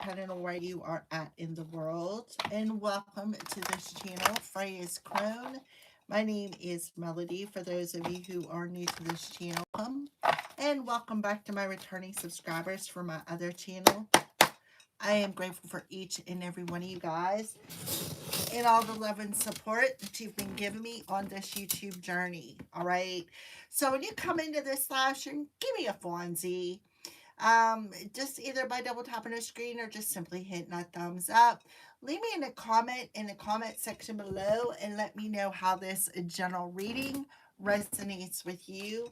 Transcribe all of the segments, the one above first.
depending on where you are at in the world. And welcome to this channel, Freya's Crone. My name is Melody. For those of you who are new to this channel, welcome. And welcome back to my returning subscribers for my other channel. I am grateful for each and every one of you guys and all the love and support that you've been giving me on this YouTube journey. All right. So when you come into this live stream, give me a Fonzie. Just either by double tapping the screen or just simply hitting a thumbs up. Leave me a comment in the comment section below and let me know how this general reading resonates with you.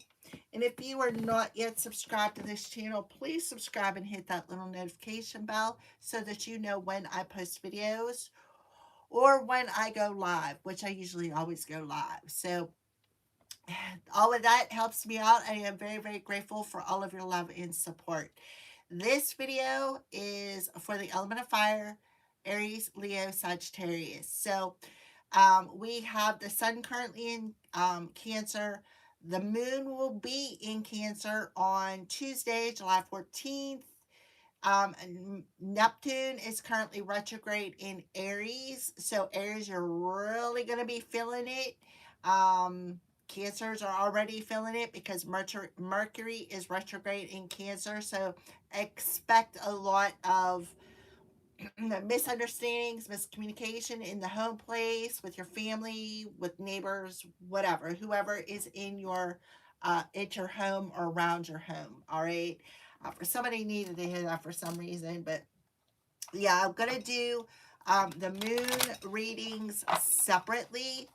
And if you are not yet subscribed to this channel, please subscribe and hit that little notification bell so that you know when I post videos or when I go live, which I usually always go live. So all of that helps me out. I am very, very grateful for all of your love and support. This video is for the element of fire, Aries, Leo, Sagittarius. So we have the sun currently in Cancer. The moon will be in Cancer on Tuesday, July 14th. Neptune is currently retrograde in Aries. So Aries, you're really going to be feeling it. Cancers are already feeling it because Mercury is retrograde in Cancer. So expect a lot of misunderstandings, miscommunication in the home place, with your family, with neighbors, whatever, whoever is in your at your home or around your home. All right. For somebody needed to hear that for some reason, but yeah, I'm gonna do the moon readings separately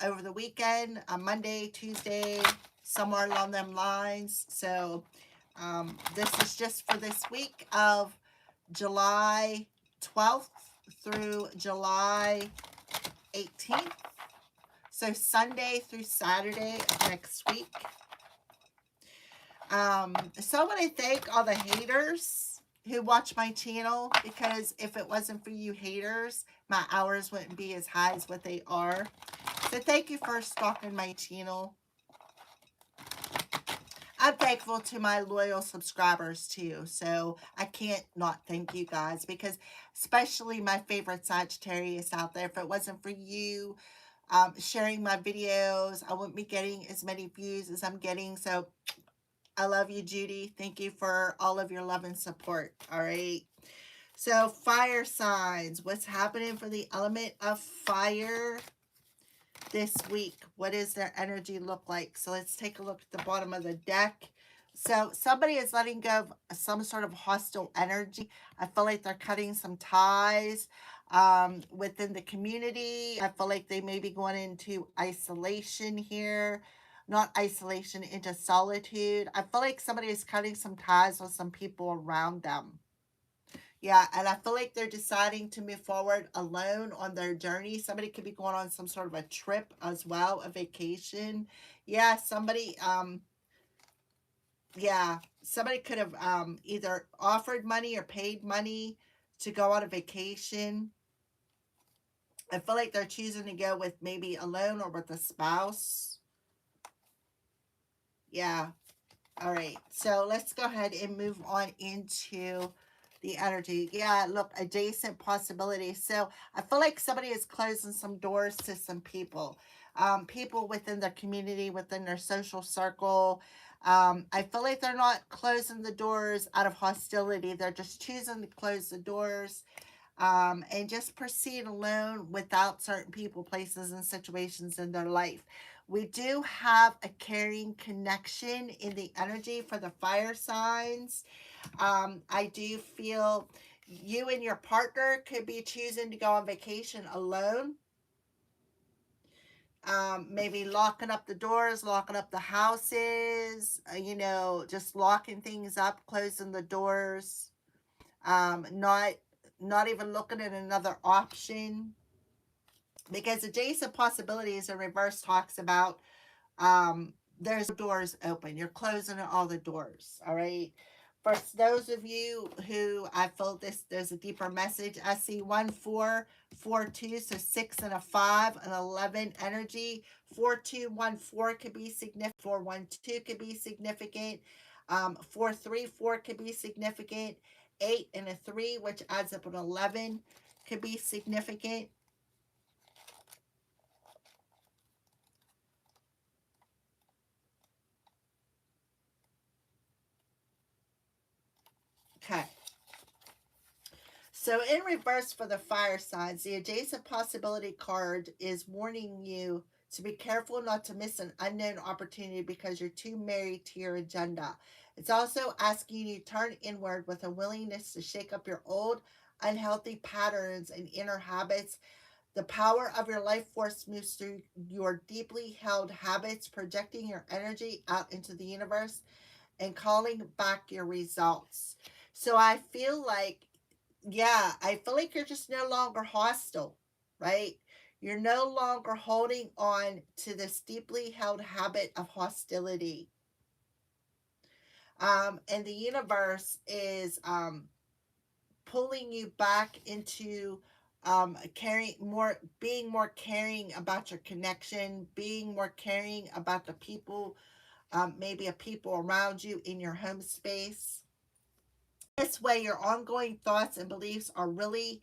over the weekend, Monday, Tuesday, somewhere along them lines. So this is just for this week of July 12th through July 18th. So Sunday through Saturday of next week. So I want to thank all the haters who watch my channel, because if it wasn't for you haters, my hours wouldn't be as high as what they are. So thank you for stalking my channel. I'm thankful to my loyal subscribers too. So I can't not thank you guys, because especially my favorite Sagittarius out there, if it wasn't for you sharing my videos, I wouldn't be getting as many views as I'm getting. So I love you, Judy. Thank you for all of your love and support. All right. So fire signs, what's happening for the element of fire this week? What does their energy look like? So let's take a look at the bottom of the deck. So somebody is letting go of some sort of hostile energy. I feel like they're cutting some ties within the community. I feel like they may be going into isolation here. Not isolation, into solitude. I feel like somebody is cutting some ties with some people around them. Yeah, and I feel like they're deciding to move forward alone on their journey. Somebody could be going on some sort of a trip as well, a vacation. Yeah, somebody could have either offered money or paid money to go on a vacation. I feel like they're choosing to go with maybe alone or with a spouse. Yeah. All right. So let's go ahead and move on into the energy. Yeah, look, adjacent possibilities. So I feel like somebody is closing some doors to some people. People within their community, within their social circle. I feel like they're not closing the doors out of hostility. They're just choosing to close the doors and just proceed alone without certain people, places, and situations in their life. We do have a carrying connection in the energy for the fire signs. I do feel you and your partner could be choosing to go on vacation alone. Maybe locking up the doors, locking up the houses, just locking things up, closing the doors, not even looking at another option, because adjacent possibilities in reverse talks about there's doors open. You're closing all the doors. All right. For those of you who I feel this, there's a deeper message. I see 1, 4, 4, 2, so 6 and a 5, and 11 energy. 4, 2, 1, 4 could be significant. 4, 1, 2 could be significant. 4, 3, 4 could be significant. 8 and a 3, which adds up to 11, could be significant. Okay. So in reverse for the fire signs, the adjacent possibility card is warning you to be careful not to miss an unknown opportunity because you're too married to your agenda. It's also asking you to turn inward with a willingness to shake up your old unhealthy patterns and inner habits. The power of your life force moves through your deeply held habits, projecting your energy out into the universe and calling back your results. So I feel like, yeah, I feel like you're just no longer hostile, right? You're no longer holding on to this deeply held habit of hostility. And the universe is pulling you back into caring more, being more caring about your connection, being more caring about the people, maybe a people around you in your home space. This way, your ongoing thoughts and beliefs are really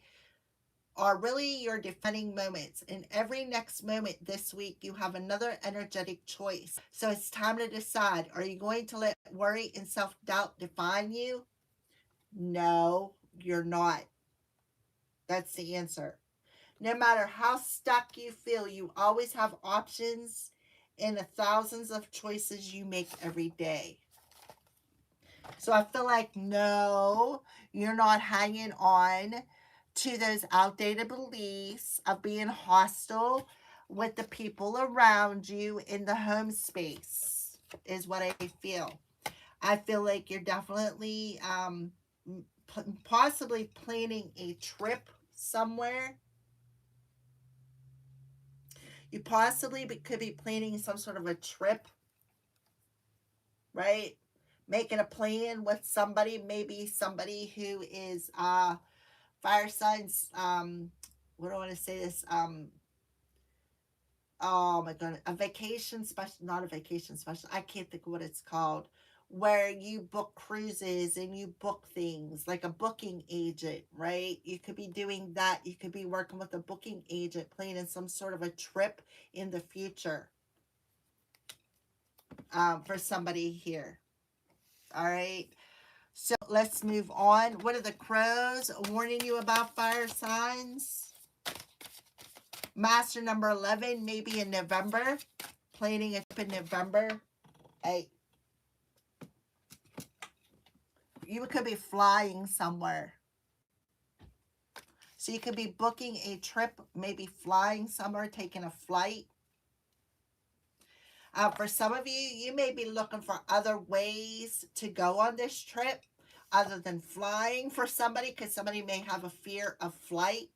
your defining moments. In every next moment this week, you have another energetic choice. So it's time to decide, are you going to let worry and self-doubt define you? No, you're not. That's the answer. No matter how stuck you feel, you always have options in the thousands of choices you make every day. So I feel like, no, you're not hanging on to those outdated beliefs of being hostile with the people around you in the home space, is what I feel. I feel like you're definitely possibly planning a trip somewhere. You possibly could be planning some sort of a trip, right? Making a plan with somebody, maybe somebody who is fire signs, what do I want to say this? Oh my god, a vacation special, not a vacation special. I can't think of what it's called. Where you book cruises and you book things like a booking agent, right? You could be doing that. You could be working with a booking agent, planning some sort of a trip in the future for somebody here. All right. So let's move on. What are the crows warning you about fire signs? Master number 11, maybe in November. Planning a trip in November. Hey, you could be flying somewhere. So you could be booking a trip, maybe flying somewhere, taking a flight. For some of you, you may be looking for other ways to go on this trip other than flying for somebody, because somebody may have a fear of flight.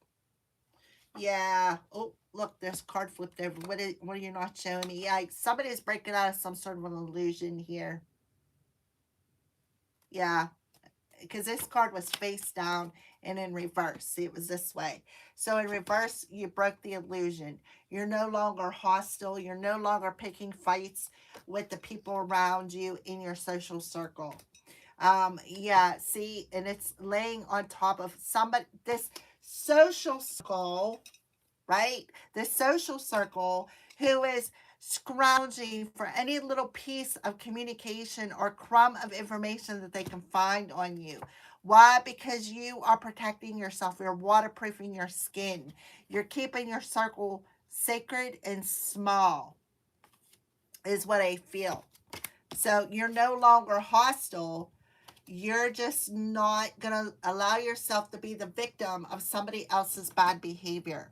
Yeah. Oh, look, this card flipped over. What are you not showing me? Yeah, somebody's breaking out of some sort of an illusion here. Yeah, because this card was face down and in reverse. See, it was this way. So in reverse, you broke the illusion. You're no longer hostile. You're no longer picking fights with the people around you in your social circle. Yeah, see, and it's laying on top of somebody, this social circle, right? The social circle who is scrounging for any little piece of communication or crumb of information that they can find on you. Why? Because you are protecting yourself. You're waterproofing your skin. You're keeping your circle sacred and small, is what I feel. So you're no longer hostile. You're just not going to allow yourself to be the victim of somebody else's bad behavior.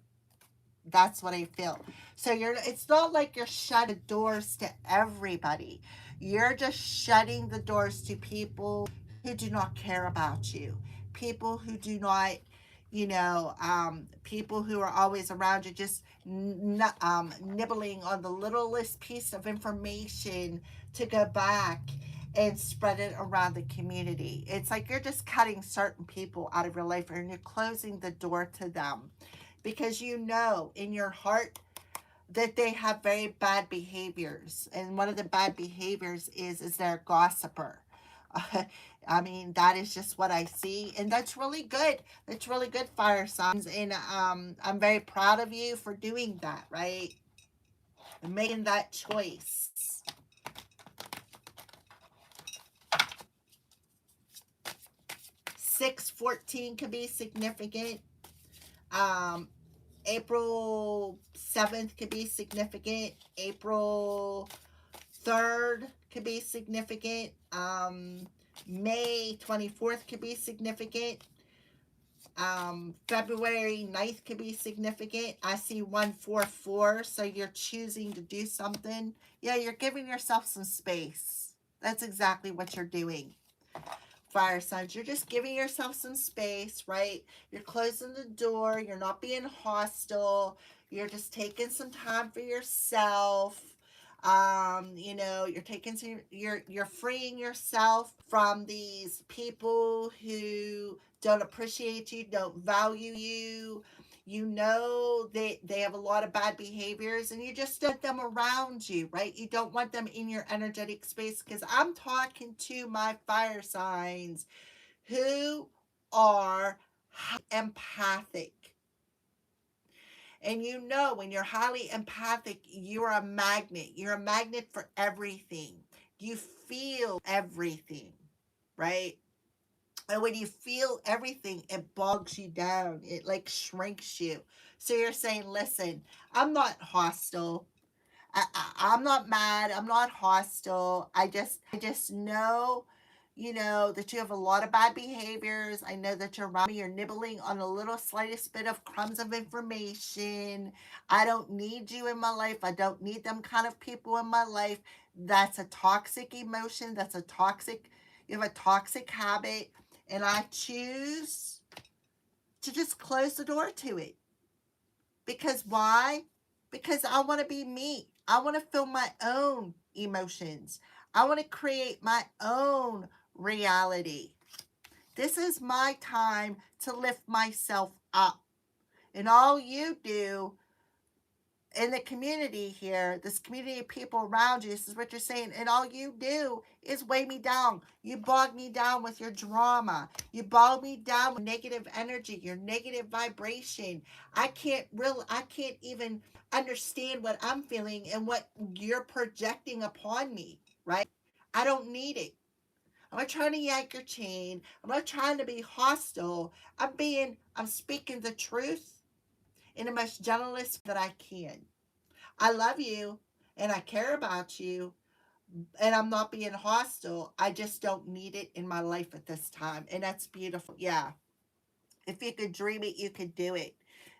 That's what I feel. So it's not like you're shutting doors to everybody. You're just shutting the doors to people who do not care about you. People who do not, people who are always around you, just nibbling on the littlest piece of information to go back and spread it around the community. It's like you're just cutting certain people out of your life and you're closing the door to them, because you know in your heart that they have very bad behaviors. And one of the bad behaviors is they're a gossiper. I mean, that is just what I see, and that's really good. That's really good, fire signs, and I'm very proud of you for doing that, right? And making that choice. 6/14 could be significant. Um, April 7th could be significant. April 3rd could be significant. May 24th could be significant. February 9th could be significant. I see 144, so you're choosing to do something. Yeah, you're giving yourself some space. That's exactly what you're doing, fire signs. You're just giving yourself some space, right? You're closing the door. You're not being hostile. You're just taking some time for yourself. You're taking some, you're freeing yourself from these people who don't appreciate you, don't value you. You know they have a lot of bad behaviors, and you just don't want them around you, right? You don't want them in your energetic space, because I'm talking to my fire signs who are empathic. And you know, when you're highly empathic, you're a magnet. You're a magnet for everything. You feel everything, right? And when you feel everything, it bogs you down. It like shrinks you. So you're saying, listen, I'm not hostile. I'm not mad. I'm not hostile. I just know, that you have a lot of bad behaviors. I know that you're around me. You're nibbling on a little slightest bit of crumbs of information. I don't need you in my life. I don't need them kind of people in my life. That's a toxic emotion. You have a toxic habit. And I choose to just close the door to it. Because why? Because I want to be me. I want to feel my own emotions. I want to create my own reality. This is my time to lift myself up. And all you do in the community here, this community of people around you, this is what you're saying, and all you do is weigh me down. You bog me down with your drama. You bog me down with negative energy, your negative vibration. I can't even understand what I'm feeling and what you're projecting upon me, right? I don't need it. I'm not trying to yank your chain. I'm not trying to be hostile. I'm speaking the truth in the most gentlest that I can. I love you and I care about you, and I'm not being hostile. I just don't need it in my life at this time. And that's beautiful. Yeah. If you could dream it, you could do it.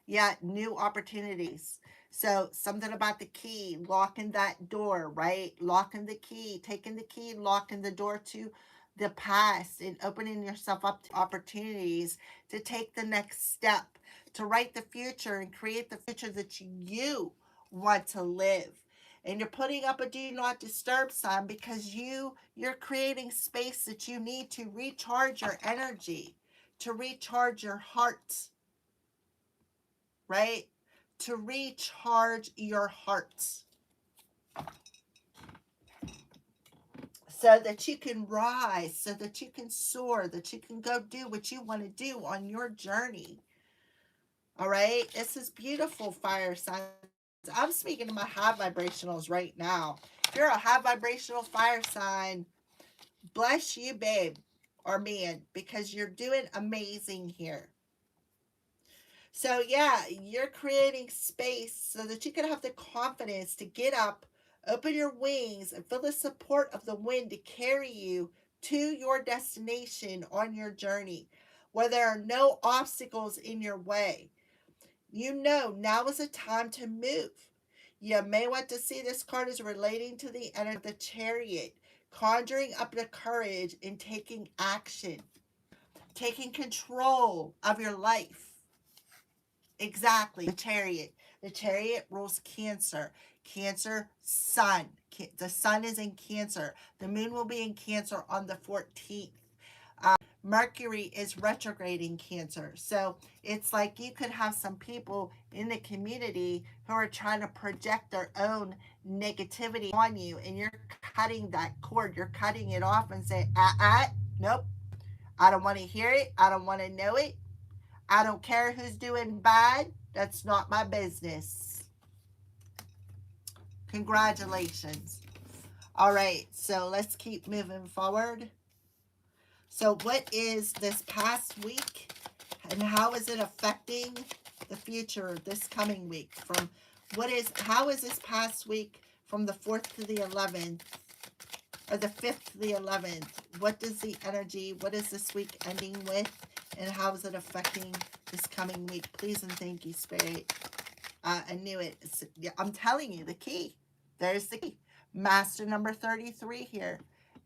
Yeah, new opportunities. So, something about the key, locking that door, right? Locking the key, taking the key, locking the door to the past, and opening yourself up to opportunities to take the next step, to write the future and create the future that you want to live. And you're putting up a do not disturb sign because you're creating space that you need to recharge your energy, to recharge your heart, right? To recharge your heart so that you can rise, so that you can soar, that you can go do what you want to do on your journey. All right? This is beautiful, fire signs. I'm speaking to my high vibrationals right now. If you're a high vibrational fire sign, bless you, babe or man, because you're doing amazing here. So, yeah, you're creating space so that you can have the confidence to get up, open your wings, and feel the support of the wind to carry you to your destination on your journey, where there are no obstacles in your way. You know, now is a time to move. You may want to see this card as relating to the energy of the chariot, conjuring up the courage in taking action, taking control of your life. Exactly. The chariot. The chariot rules Cancer. Cancer, sun. The sun is in Cancer. The moon will be in Cancer on the 14th. Mercury is retrograding Cancer. So it's like you could have some people in the community who are trying to project their own negativity on you, and you're cutting that cord. You're cutting it off and say, nope. I don't want to hear it. I don't want to know it. I don't care who's doing bad. That's not my business. Congratulations. All right, so let's keep moving forward. So what is this past week and how is it affecting the future this coming week? How is this past week from the 4th to the 11th or the 5th to the 11th? What does the energy, what is this week ending with, and how is it affecting this coming week? Please and thank you, Spirit. I knew it. I'm telling you, the key. There's the key. Master number 33 here.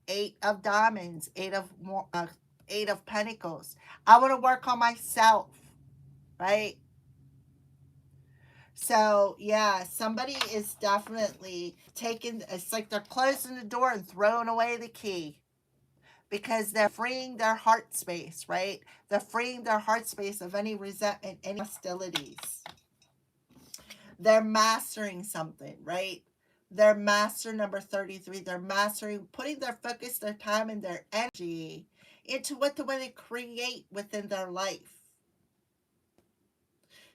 8 of diamonds, 8 of pentacles. I want to work on myself, right? So, yeah, somebody is definitely it's like they're closing the door and throwing away the key because they're freeing their heart space, right? They're freeing their heart space of any resentment, any hostilities. They're mastering something, right? They're master number 33. They're mastering, putting their focus, their time, and their energy into what they want to create within their life.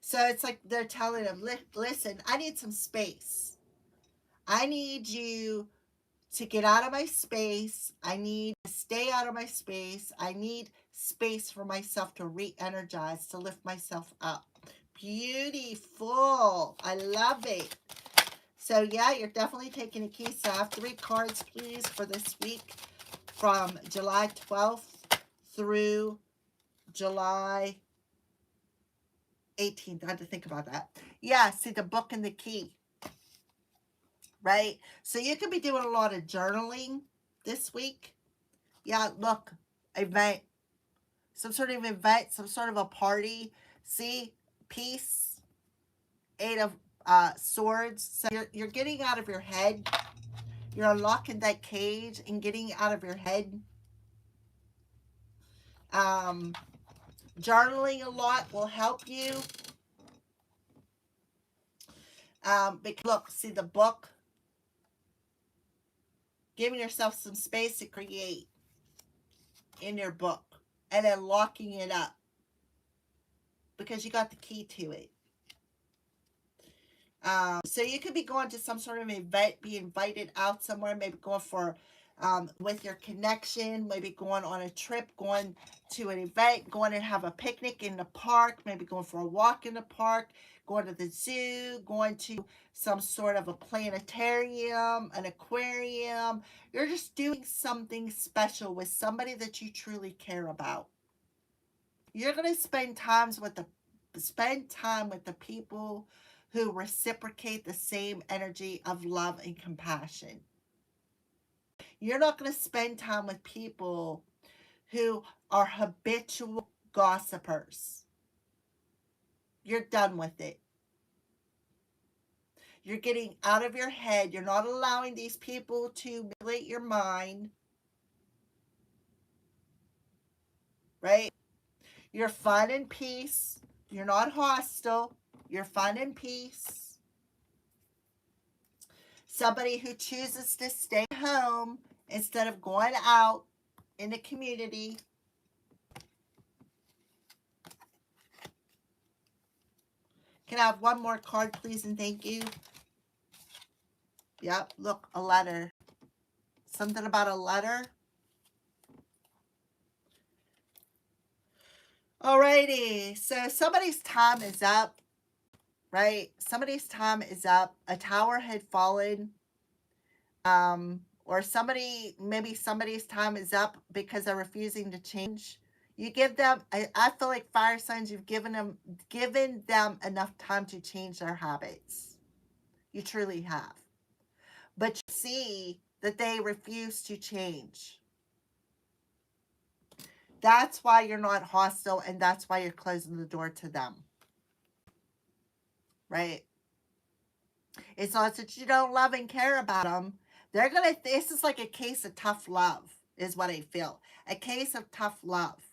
So it's like they're telling them, listen, I need some space. I need you to get out of my space. I need to stay out of my space. I need space for myself to re-energize, to lift myself up. Beautiful. I love it. So yeah, you're definitely taking a key. So I have 3 cards, please, for this week from July 12th through July 18th. I had to think about that. Yeah, see the book and the key, right? So you could be doing a lot of journaling this week. Yeah, look, event, some sort of event, some sort of a party. See, peace, 8 of swords. So you're getting out of your head. You're unlocking that cage and getting out of your head. Journaling a lot will help you. Because look, see the book. Giving yourself some space to create in your book. And then locking it up. Because you got the key to it. So you could be going to some sort of event, be invited out somewhere, maybe going for, with your connection, maybe going on a trip, going to an event, going and have a picnic in the park, maybe going for a walk in the park, going to the zoo, going to some sort of a planetarium, an aquarium. You're just doing something special with somebody that you truly care about. You're going to spend time with the people who reciprocate the same energy of love and compassion. You're not going to spend time with people who are habitual gossipers. You're done with it. You're getting out of your head. You're not allowing these people to manipulate your mind. Right? You're fun and peace. You're not hostile. You're fun and peace. Somebody who chooses to stay home instead of going out in the community. Can I have one more card, please, and thank you? Yep, look, a letter. Something about a letter. Alrighty, so somebody's time is up, right? Somebody's time is up. A tower had fallen. Or maybe somebody's time is up because they're refusing to change. You give them, I feel like fire signs, you've given them enough time to change their habits. You truly have. But you see that they refuse to change. That's why you're not hostile, and that's why you're closing the door to them. Right? It's not that you don't love and care about them. This is like a case of tough love, is what I feel. A case of tough love.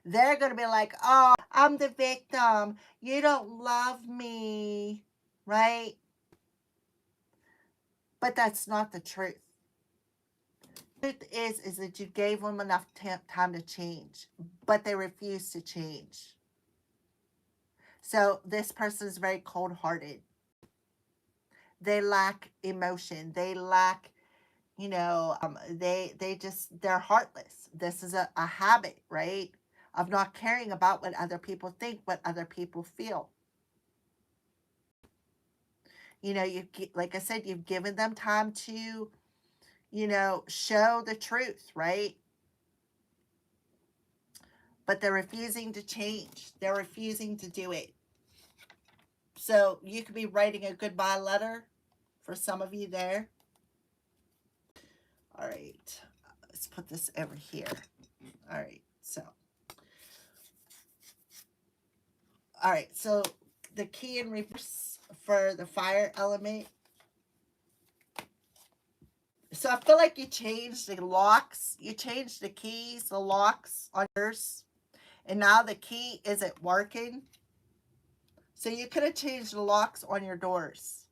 They're going to be like, oh, I'm the victim. You don't love me, right? But that's not the truth. Truth is that you gave them enough time to change, but they refuse to change. So this person is very cold-hearted. They lack emotion. They lack, they're heartless. This is a habit, right? Of not caring about what other people think, what other people feel. Like I said, you've given them time to, show the truth, right? But they're refusing to change. They're refusing to do it. So you could be writing a goodbye letter for some of you there. All right. Let's put this over here. All right. So the key in reverse for the fire element. So I feel like you changed the locks. You changed the keys, the locks on yours. And now the key isn't working. So you could have changed the locks on your doors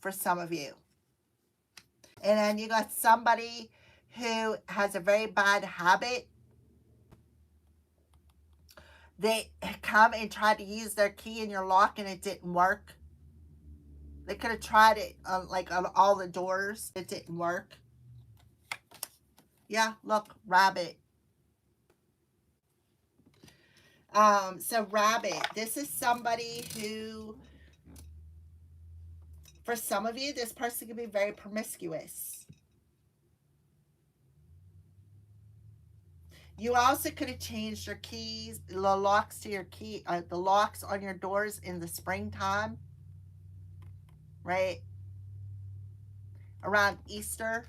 for some of you. And then you got somebody who has a very bad habit. They come and try to use their key in your lock and it didn't work. They could have tried it on all the doors. It didn't work. Yeah, look, rabbit. So rabbit, this is somebody who, for some of you, this person can be very promiscuous. You also could have changed your keys, the locks to your key, the locks on your doors in the springtime, right? Around Easter.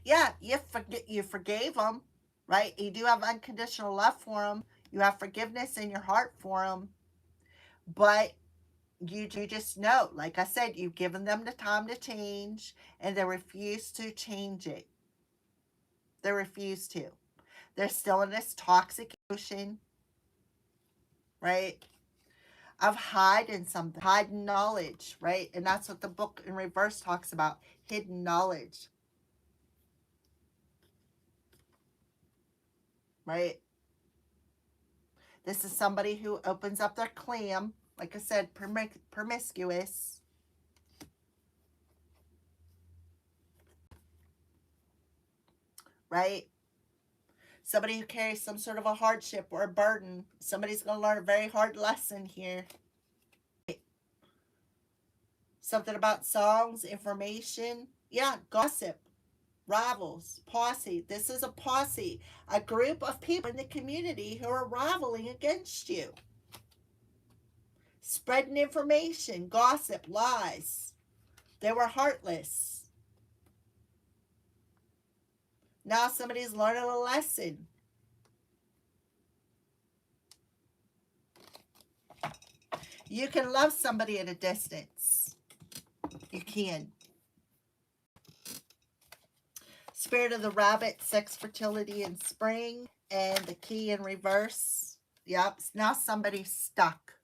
Yeah, you forgave them, right? You do have unconditional love for them. You have forgiveness in your heart for them. But you just know, like I said, you've given them the time to change, and they refuse to change it. They refuse to. They're still in this toxic emotion, right? Of hiding something, hiding knowledge, right? And that's what the book in reverse talks about, hidden knowledge, right? This is somebody who opens up their clam, like I said, promiscuous. Right? Somebody who carries some sort of a hardship or a burden. Somebody's going to learn a very hard lesson here. Something about songs, information. Yeah, gossip, rivals, posse. This is a posse. A group of people in the community who are rivaling against you. Spreading information, gossip, lies. They were heartless. Now somebody's learning a lesson. You can love somebody at a distance. You can. Spirit of the rabbit, sex, fertility, and spring. And the key in reverse. Yep. Now somebody's stuck.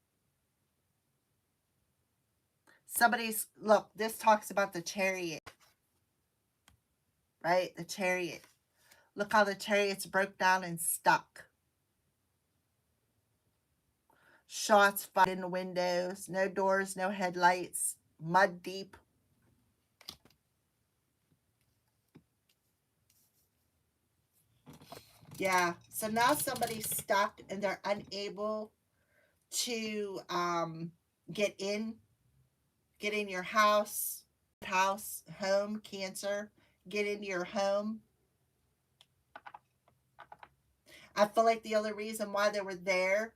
Look, this talks about the chariot. Right? The chariot. Look how the chariot's broke down and stuck. Shots fired in the windows. No doors, no headlights. Mud deep. Yeah. So now somebody's stuck and they're unable to get in your house, home, Cancer. Get into your home. I feel like the only reason why they were there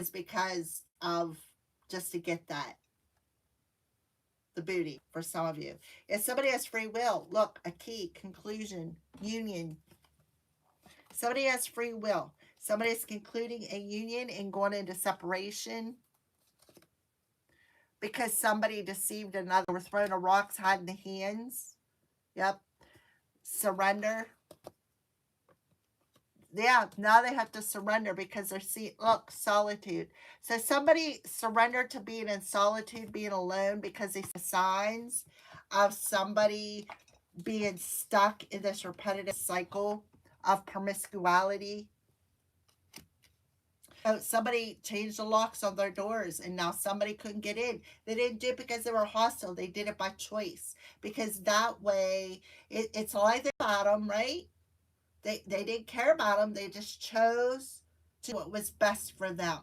is because of just to get that. The booty for some of you. If somebody has free will, look, a key, conclusion, union. Somebody has free will. Somebody's concluding a union and going into separation because somebody deceived another. We're throwing a rocks, hiding the hands. Yep. Surrender. Yeah, now they have to surrender because they're see look, solitude. So somebody surrendered to being in solitude, being alone, because they see signs of somebody being stuck in this repetitive cycle of promiscuity. So somebody changed the locks on their doors and now somebody couldn't get in. They didn't do it because they were hostile. They did it by choice. Because that way, it's like they about them, right? They didn't care about them. They just chose to do what was best for them,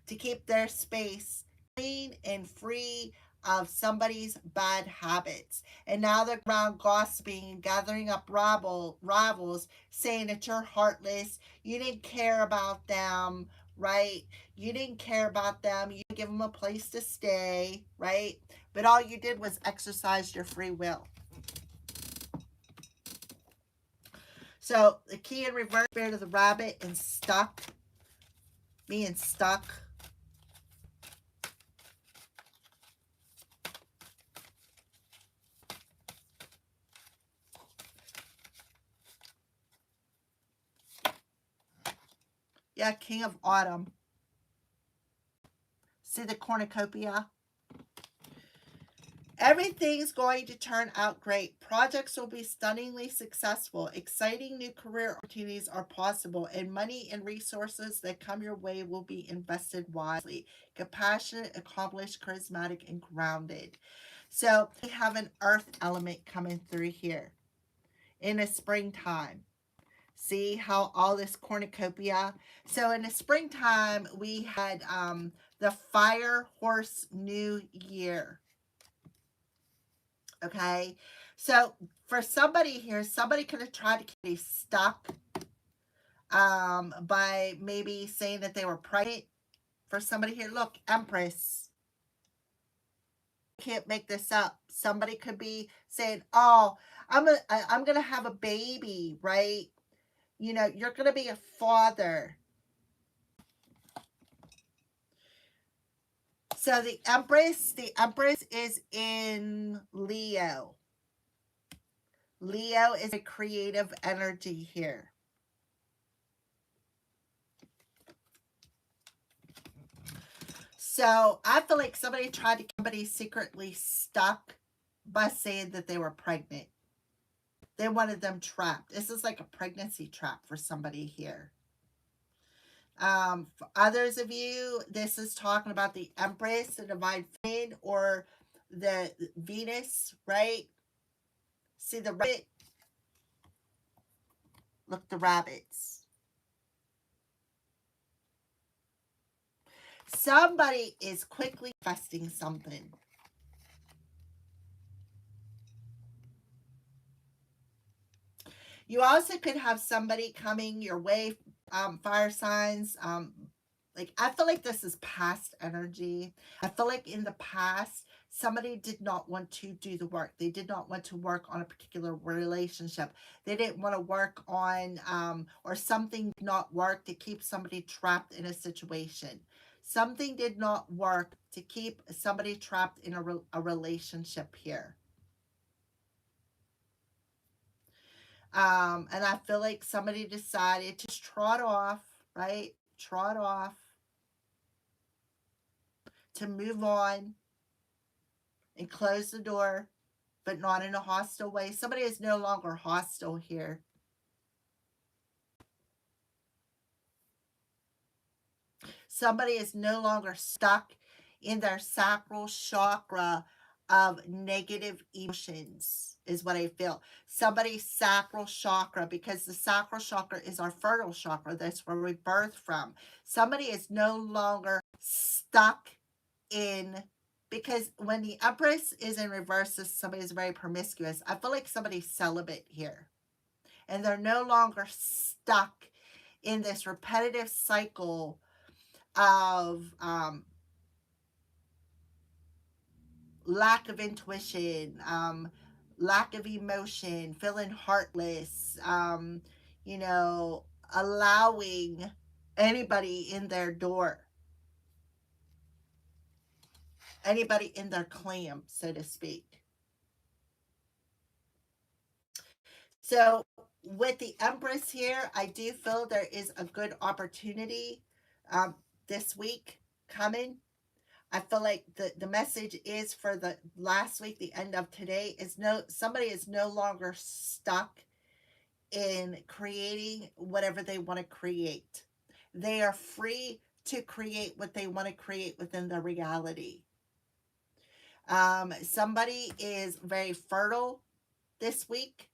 to keep their space clean and free of somebody's bad habits. And now they're around gossiping and gathering up rivals, saying that you're heartless, you didn't care about them, right? You didn't care about them, you didn't give them a place to stay, right? But all you did was exercise your free will. So the key in reverse, spirit of the rabbit, and stuck, being stuck. Yeah, king of autumn. See the cornucopia? Everything's going to turn out great. Projects will be stunningly successful. Exciting new career opportunities are possible, and money and resources that come your way will be invested wisely. Compassionate, accomplished, charismatic, and grounded. So we have an earth element coming through here in the springtime. See how all this cornucopia. So in the springtime, we had the fire horse new year. Okay. So for somebody here, somebody could have tried to get stuck by maybe saying that they were pregnant. For somebody here, look, Empress. Can't make this up. Somebody could be saying, "Oh, I'm gonna have a baby, right? You know, you're gonna be a father." So the Empress is in Leo. Leo is a creative energy here. So I feel like somebody tried to get somebody secretly stuck by saying that they were pregnant. They wanted them trapped. This is like a pregnancy trap for somebody here. For others of you, this is talking about the Empress, the divine feminine, or the Venus, right? See the rabbit? Look, the rabbits. Somebody is quickly manifesting something. You also could have somebody coming your way, fire signs. Like I feel like this is past energy. I feel like in the past, somebody did not want to do the work. They did not want to work on a particular relationship. They didn't want to work on, or something did not work to keep somebody trapped in a situation. Something did not work to keep somebody trapped in a relationship here. And I feel like somebody decided to just trot off, right? Trot off, to move on and close the door, but not in a hostile way. Somebody is no longer hostile here. Somebody is no longer stuck in their sacral chakra of negative emotions, is what I feel. Somebody's sacral chakra, because the sacral chakra is our fertile chakra. That's where we birth from. Somebody is no longer stuck in, because when the Empress is in reverse, somebody is very promiscuous. I feel like somebody's celibate here. And they're no longer stuck in this repetitive cycle of lack of intuition, lack of emotion, feeling heartless, you know, allowing anybody in their door, anybody in their clan, so to speak. So with the Empress here, I do feel there is a good opportunity um, this week coming. I feel like the message is for the last week, the end of today, is no somebody is no longer stuck in creating whatever they want to create. They are free to create what they want to create within their reality. Somebody is very fertile this week.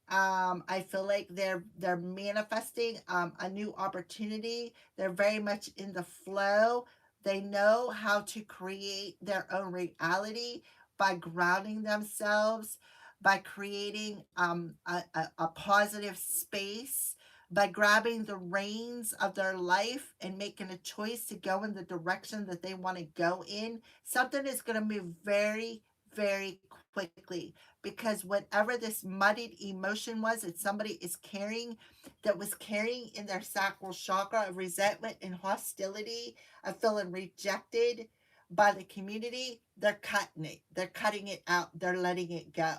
I feel like they're manifesting a new opportunity. They're very much in the flow. They know how to create their own reality by grounding themselves, by creating a positive space, by grabbing the reins of their life and making a choice to go in the direction that they want to go in. Something is going to move very, very quickly, because whatever this muddied emotion was that somebody is carrying, that was carrying in their sacral chakra of resentment and hostility, of feeling rejected by the community, they're cutting it. They're cutting it out. They're letting it go.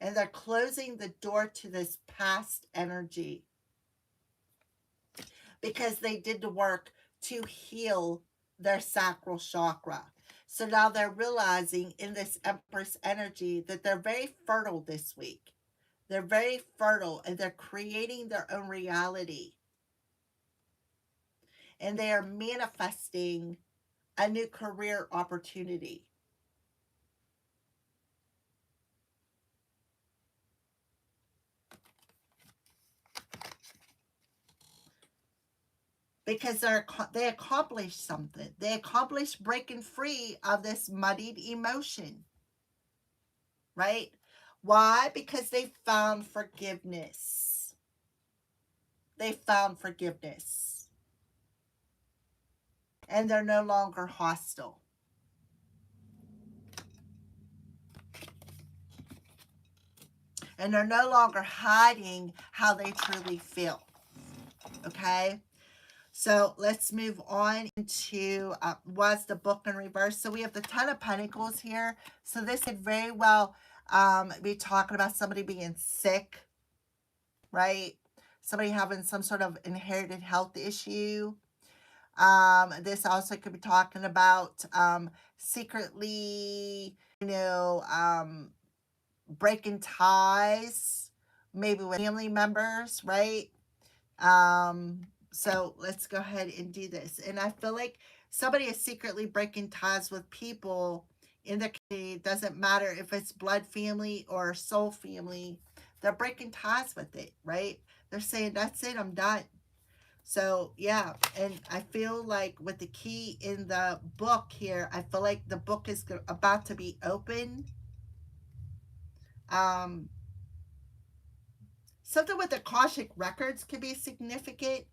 And they're closing the door to this past energy because they did the work to heal their sacral chakra. So now they're realizing in this Empress energy that they're very fertile this week. They're very fertile and they're creating their own reality. And they are manifesting a new career opportunity. Because they accomplished something. They accomplished breaking free of this muddied emotion. Right? Why? Because they found forgiveness. They found forgiveness. And they're no longer hostile. And they're no longer hiding how they truly feel. Okay? So let's move on to was the book in reverse. So we have the Ten of Pentacles here. So this could very well be talking about somebody being sick, right? Somebody having some sort of inherited health issue. This also could be talking about secretly, breaking ties, maybe with family members, right? So let's go ahead and do this. And I feel like somebody is secretly breaking ties with people in the community. It doesn't matter if it's blood family or soul family. They're breaking ties with it, right? They're saying, that's it, I'm done. So yeah, and I feel like with the key in the book here, I feel like the book is about to be open. Um, Something with the Akashic records could be significant.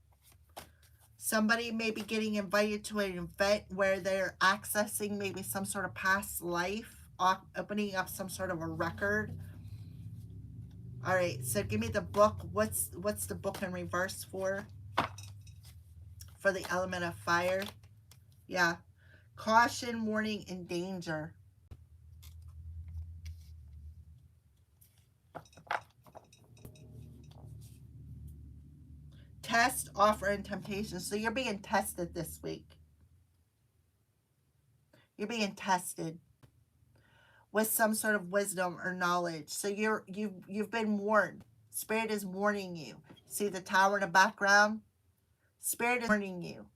Somebody may be getting invited to an event where they're accessing maybe some sort of past life, opening up some sort of a record. All right, so give me the book. What's the book in reverse for the element of fire? Yeah. Caution, warning, and danger. Test, offer, and temptation. So you're being tested this week. You're being tested with some sort of wisdom or knowledge. So you've been warned. Spirit is warning you. See the tower in the background? Spirit is warning you.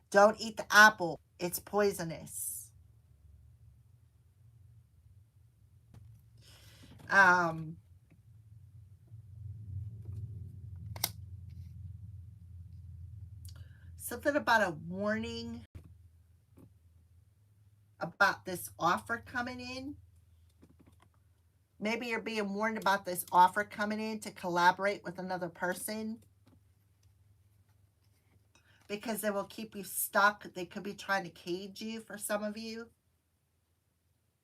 Don't eat the apple. It's poisonous. Um, Something about a warning about this offer coming in. Maybe you're being warned about this offer coming in to collaborate with another person, because they will keep you stuck. They could be trying to cage you for some of you.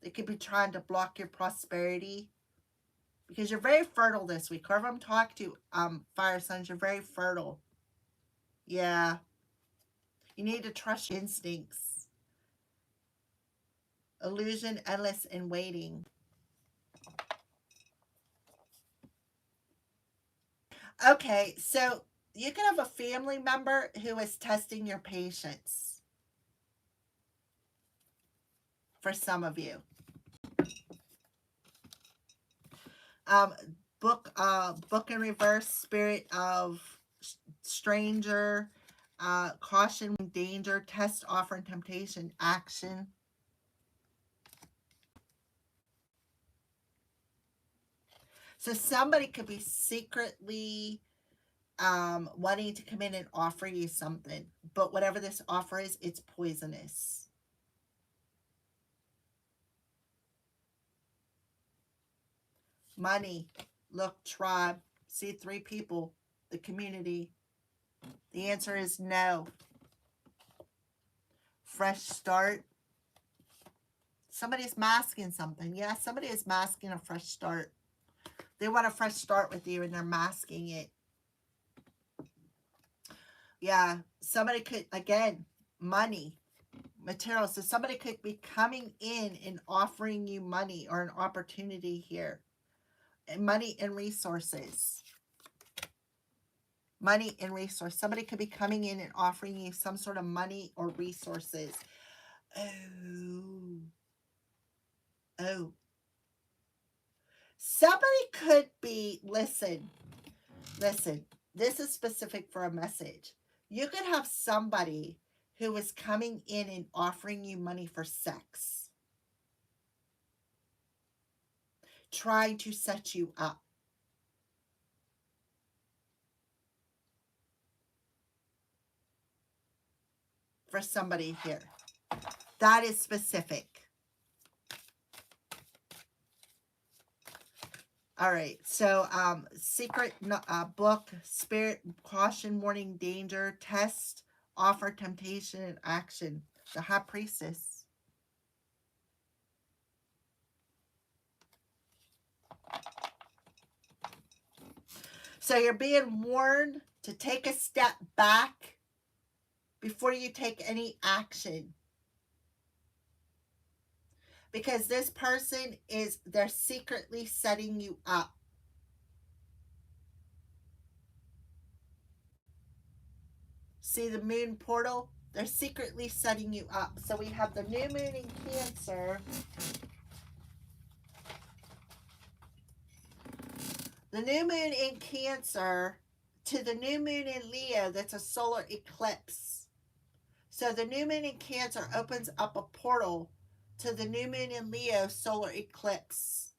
They could be trying to block your prosperity, because you're very fertile this week. Whoever I'm talking to, fire signs, you're very fertile. Yeah. You need to trust your instincts. Illusion, endless, and waiting. Okay, so you can have a family member who is testing your patience for some of you. Um, book in reverse, spirit of stranger, caution, danger, test, offer, and temptation, action. So somebody could be secretly wanting to come in and offer you something, but whatever this offer is, it's poisonous. Money. Look, tribe. See 3 people. The community. The answer is no. Fresh start. Somebody's masking something. Yeah, somebody is masking a fresh start. They want a fresh start with you and they're masking it. Yeah, somebody could, again, money, material. So somebody could be coming in and offering you money or an opportunity here. And money and resources. Money and resource. Somebody could be coming in and offering you some sort of money or resources. Oh. Somebody could be, listen, this is specific for a message. You could have somebody who is coming in and offering you money for sex, trying to set you up. For somebody here. That is specific. All right, so secret book, spirit, caution, warning, danger, test, offer, temptation, and action. The High Priestess. So you're being warned to take a step back before you take any action. Because this person they're secretly setting you up. See the moon portal? They're secretly setting you up. So we have the new moon in Cancer. The new moon in Cancer to the new moon in Leo, that's a solar eclipse. So the new moon in Cancer opens up a portal to the new moon in Leo solar eclipse.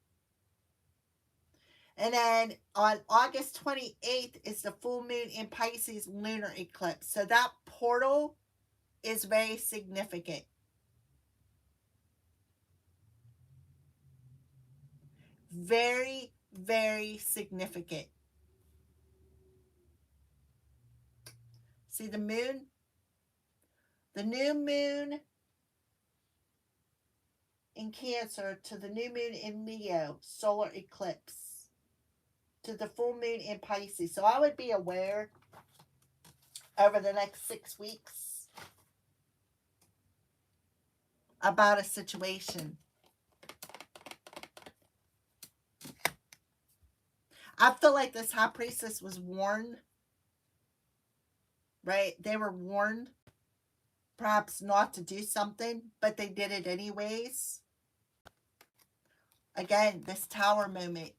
And then on August 28th is the full moon in Pisces lunar eclipse. So that portal is very significant. Very, very significant. See the moon? The new moon in Cancer to the new moon in Leo, solar eclipse, to the full moon in Pisces. So I would be aware over the next 6 weeks about a situation. I feel like this High Priestess was warned, right? They were warned perhaps not to do something, but they did it anyways. Again, this Tower moment.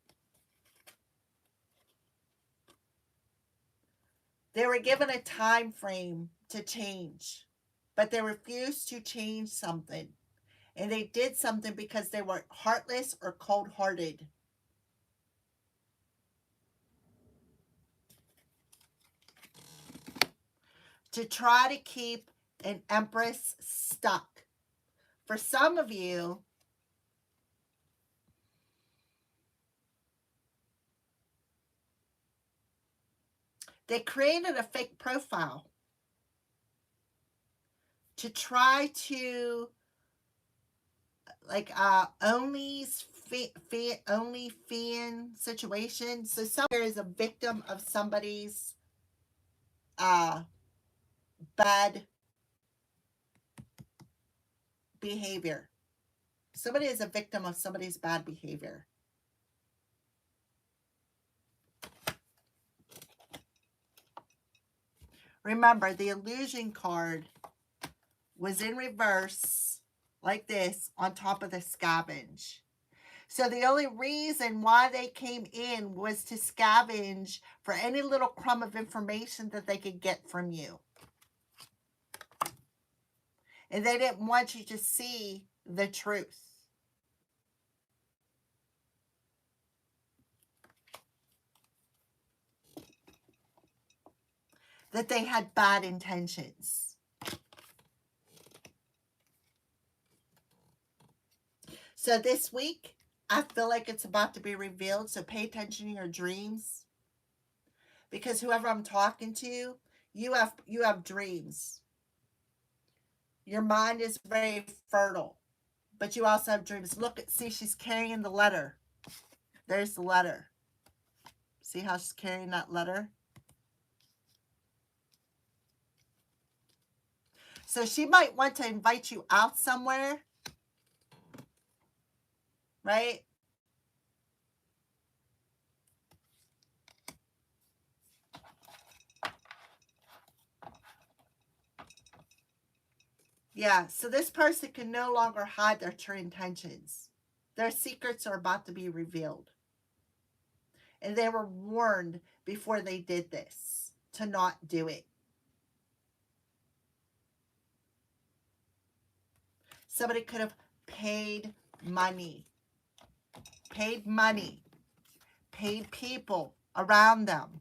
They were given a time frame to change, but they refused to change something. And they did something because they were heartless or cold-hearted. To try to keep an empress stuck. For some of you, they created a fake profile to try to only fan situation. So somewhere is a victim of somebody's bad behavior. Somebody is a victim of somebody's bad behavior. Remember, the illusion card was in reverse, like this, on top of the scavenge. So the only reason why they came in was to scavenge for any little crumb of information that they could get from you. And they didn't want you to see the truth. That they had bad intentions. So this week, I feel like it's about to be revealed. So pay attention to your dreams. Because whoever I'm talking to, you have dreams. Your mind is very fertile. But you also have dreams. Look, see, she's carrying the letter. There's the letter. See how she's carrying that letter? So she might want to invite you out somewhere. Right? Yeah, so this person can no longer hide their true intentions. Their secrets are about to be revealed. And they were warned before they did this to not do it. Somebody could have paid money. Paid money. Paid people around them.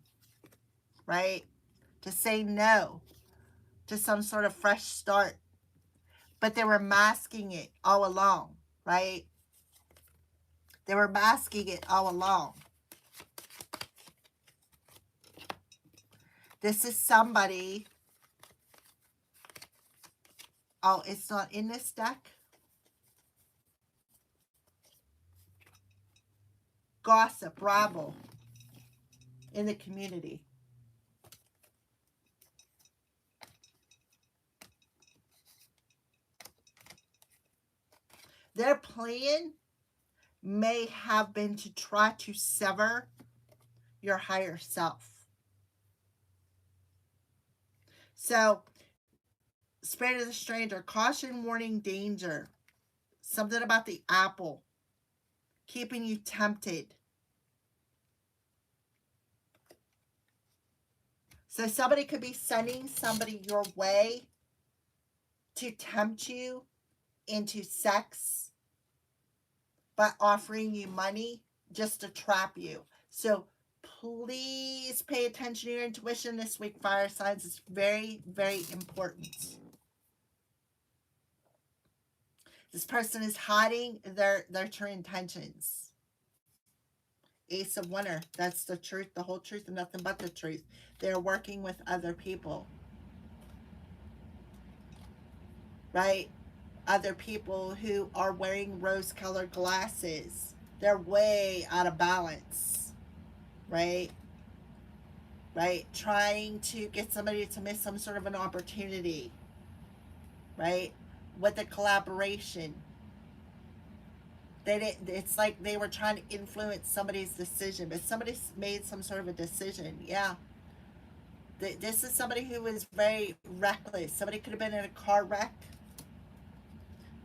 Right? To say no to some sort of fresh start. But they were masking it all along. Right? They were masking it all along. This is somebody. Oh, it's not in this deck. Gossip, rabble in the community. Their plan may have been to try to sever your higher self. So, Spirit of the Stranger, caution, warning, danger. Something about the apple. Keeping you tempted. So somebody could be sending somebody your way to tempt you into sex by offering you money just to trap you. So please pay attention to your intuition this week, fire signs. It's very, very important. This person is hiding their true intentions. Ace of Winter. That's the truth, the whole truth, and nothing but the truth. They're working with other people. Right? Other people who are wearing rose-colored glasses. They're way out of balance. Right? Right? Trying to get somebody to miss some sort of an opportunity. Right? With a collaboration. It's like they were trying to influence somebody's decision, but somebody made some sort of a decision. Yeah. This is somebody who was very reckless. Somebody could have been in a car wreck.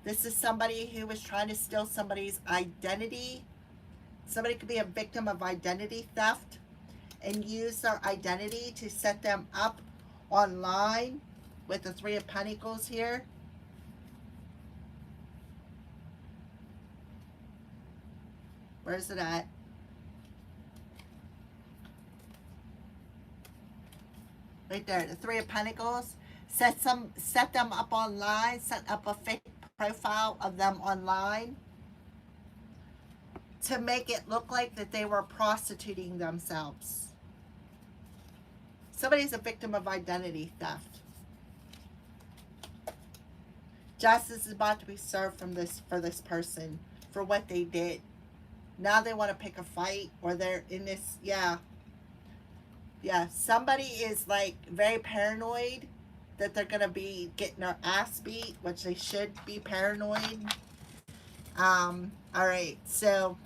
This is somebody who was trying to steal somebody's identity. Somebody could be a victim of identity theft and use their identity to set them up online with the Three of Pentacles here. Where's it at? Right there, the Three of Pentacles. Set them up online, set up a fake profile of them online to make it look like that they were prostituting themselves. Somebody's a victim of identity theft. Justice is about to be served for this person for what they did. Now they want to pick a fight, or they're in this, yeah, somebody is like very paranoid that they're going to be getting their ass beat, which they should be paranoid. All right, so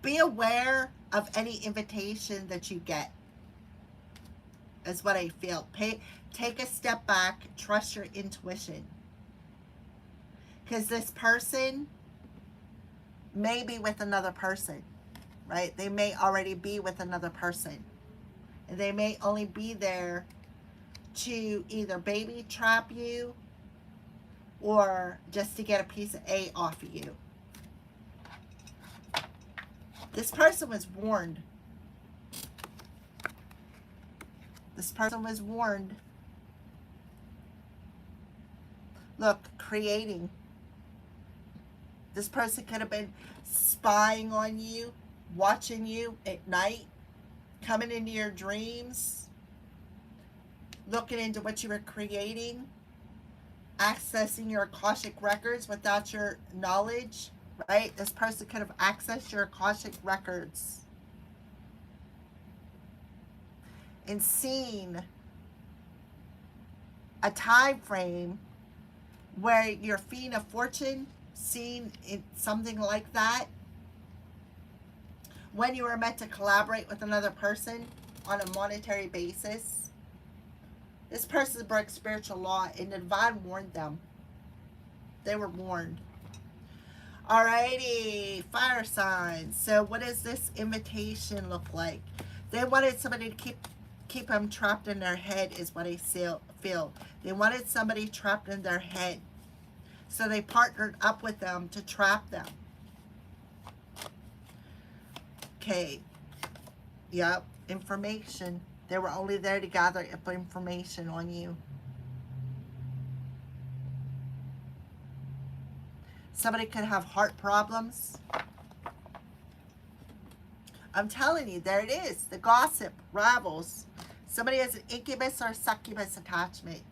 be aware of any invitation that you get. is what I feel. Take a step back, trust your intuition. Because this person may be with another person, right? They may already be with another person. And they may only be there to either baby trap you or just to get a piece of A off of you. This person was warned. This person was warned. Look, creating. This person could have been spying on you, watching you at night, coming into your dreams, looking into what you were creating, accessing your Akashic records without your knowledge, right? This person could have accessed your Akashic records and seen a time frame where your fiend of fortune, seen in something like that, when you were meant to collaborate with another person on a monetary basis. This person broke spiritual law and the divine warned them. They were warned. Alrighty, fire signs. So what does this invitation look like? They wanted somebody to keep them trapped in their head is what I feel. They wanted somebody trapped in their head. So they partnered up with them to trap them. Okay. Yep. Information. They were only there to gather information on you. Somebody could have heart problems. I'm telling you, there it is. The gossip, rivals. Somebody has an incubus or succubus attachment.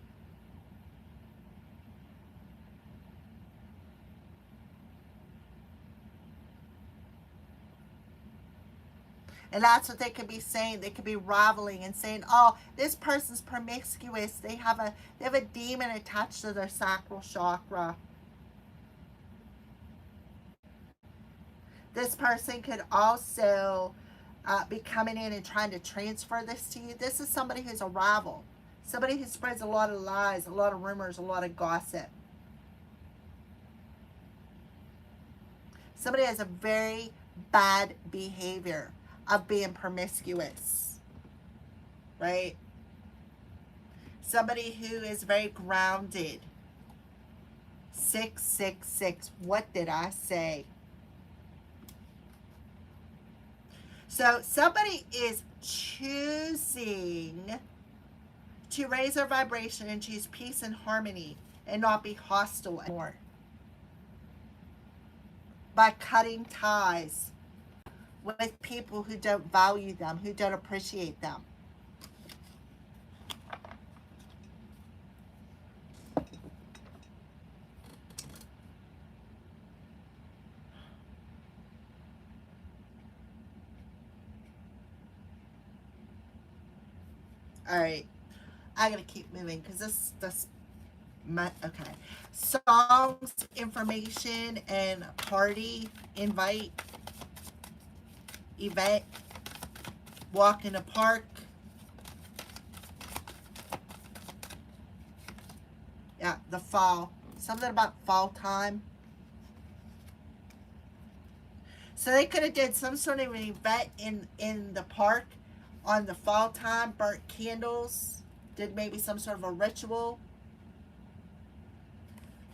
And that's what they could be saying. They could be rivaling and saying, oh, this person's promiscuous. They have a demon attached to their sacral chakra. This person could also be coming in and trying to transfer this to you. This is somebody who's a rival. Somebody who spreads a lot of lies, a lot of rumors, a lot of gossip. Somebody has a very bad behavior of being promiscuous, right? Somebody who is very grounded. 666. What did I say? So somebody is choosing to raise their vibration and choose peace and harmony and not be hostile anymore by cutting ties with people who don't value them, who don't appreciate them. All right, I gotta keep moving because this okay. Songs, information, and party invite. Event, walk in a park. Yeah, the fall. Something about fall time. So they could have did some sort of an event in the park on the fall time, burnt candles, did maybe some sort of a ritual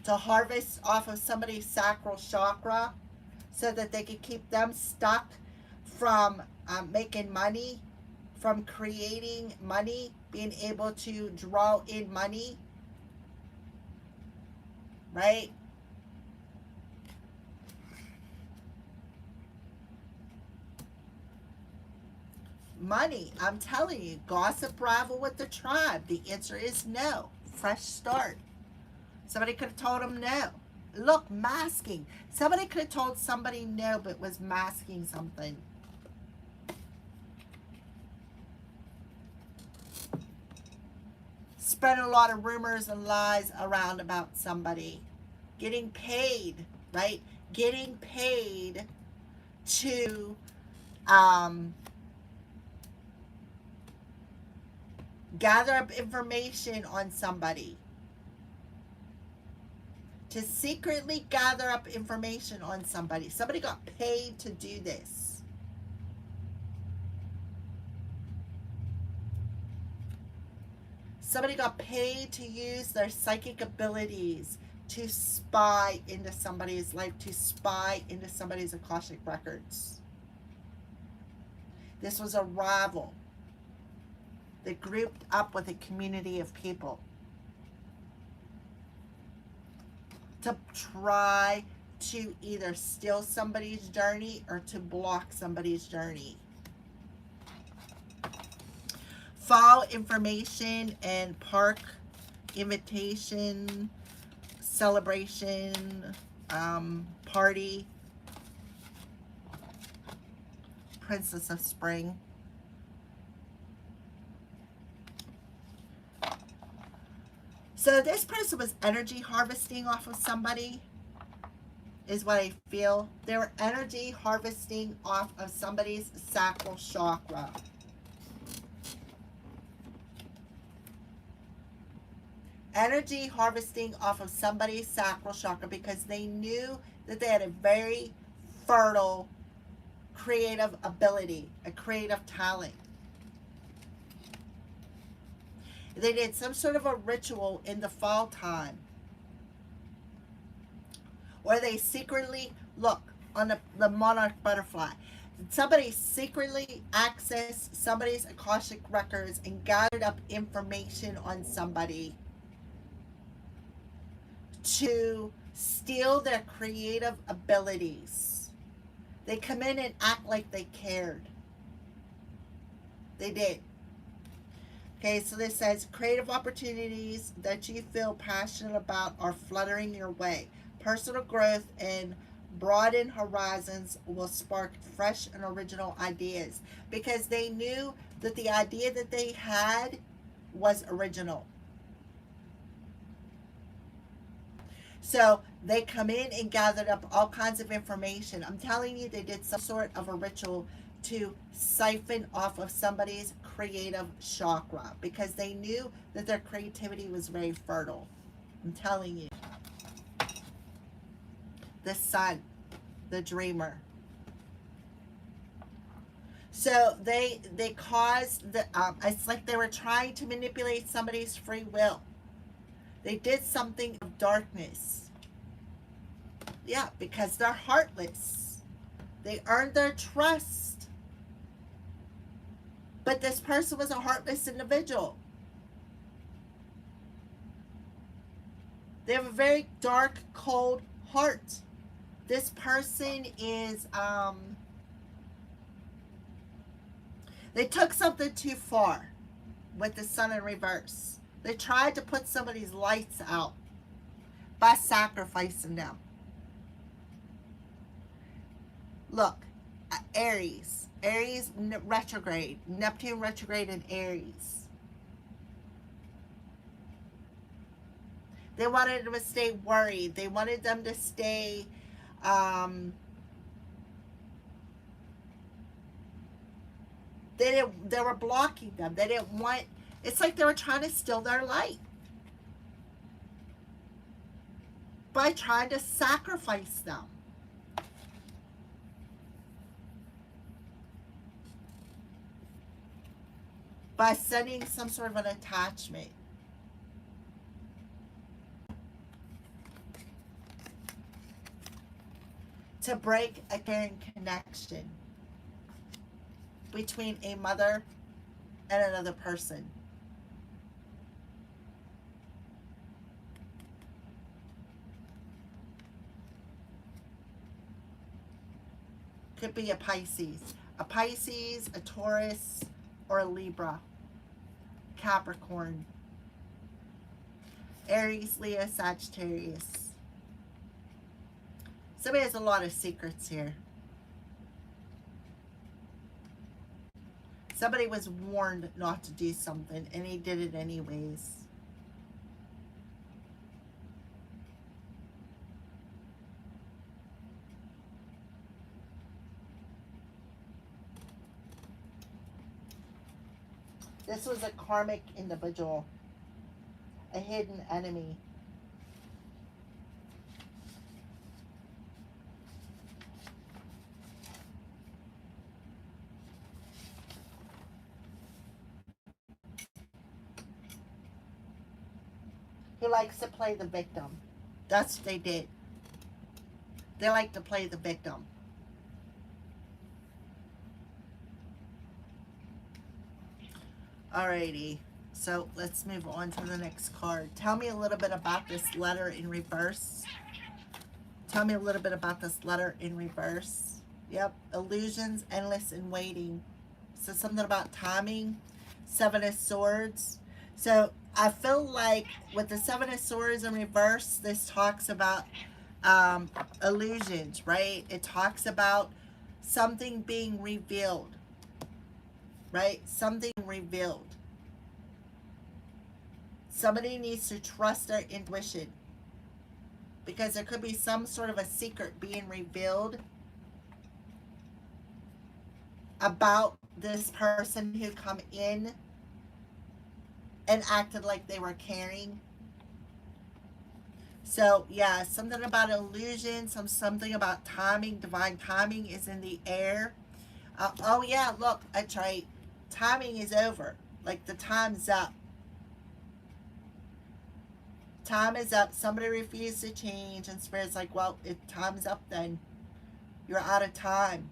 to harvest off of somebody's sacral chakra so that they could keep them stuck from making money, from creating money, being able to draw in money, right? Money, I'm telling you, gossip rival with the tribe. The answer is no. Fresh start. Somebody could have told them no. Look, masking. Somebody could have told somebody no, but was masking something. Spread a lot of rumors and lies around about somebody. Getting paid, right? Getting paid to gather up information on somebody, to secretly gather up information on somebody. Somebody got paid to do this. Somebody got paid to use their psychic abilities to spy into somebody's life, to spy into somebody's Akashic records. This was a rival that grouped up with a community of people to try to either steal somebody's journey or to block somebody's journey. Fall information and park invitation, celebration, party, Princess of Spring. So this person was energy harvesting off of somebody, is what I feel. They were energy harvesting off of somebody's sacral chakra. Energy harvesting off of somebody's sacral chakra because they knew that they had a very fertile creative ability, a creative talent. They did some sort of a ritual in the fall time where they secretly, look, on the monarch butterfly, somebody secretly accessed somebody's Akashic records and gathered up information on somebody to steal their creative abilities. They come in and act like they cared. They did. Okay, so this says, creative opportunities that you feel passionate about are fluttering your way. Personal growth and broadened horizons will spark fresh and original ideas, because they knew that the idea that they had was original. So they come in and gathered up all kinds of information. I'm telling you, they did some sort of a ritual to siphon off of somebody's creative chakra because they knew that their creativity was very fertile. I'm telling you. The sun, the dreamer. So they caused the, it's like they were trying to manipulate somebody's free will. They did something of darkness. Yeah, because they're heartless. They earned their trust. But this person was a heartless individual. They have a very dark, cold heart. This person is, they took something too far with the sun in reverse. They tried to put somebody's lights out by sacrificing them. Look, Aries retrograde, Neptune retrograde in Aries. They wanted them to stay worried. They wanted them to stay, they were blocking them. They didn't want, it's like they were trying to steal their light by trying to sacrifice them. By sending some sort of an attachment. To break a caring connection between a mother and another person. Could be a Pisces, a Taurus, or a Libra, Capricorn, Aries, Leo, Sagittarius. Somebody has a lot of secrets here. Somebody was warned not to do something, and he did it anyways. This was a karmic individual, a hidden enemy. He likes to play the victim. That's what they did. They like to play the victim. Alrighty. So let's move on to the next card. Tell me a little bit about this letter in reverse. Tell me a little bit about this letter in reverse. Yep. Illusions, endless, and waiting. So something about timing. Seven of Swords. So I feel like with the Seven of Swords in reverse, this talks about illusions, right? It talks about something being revealed, right? Something revealed. Somebody needs to trust their intuition because there could be some sort of a secret being revealed about this person who come in and acted like they were caring. So yeah, something about illusion, something about timing. Divine timing is in the air. Oh yeah, look, that's right. Timing is over. Like the time's up. Time is up. Somebody refused to change, and Spirit's like, well, if time's up, then you're out of time.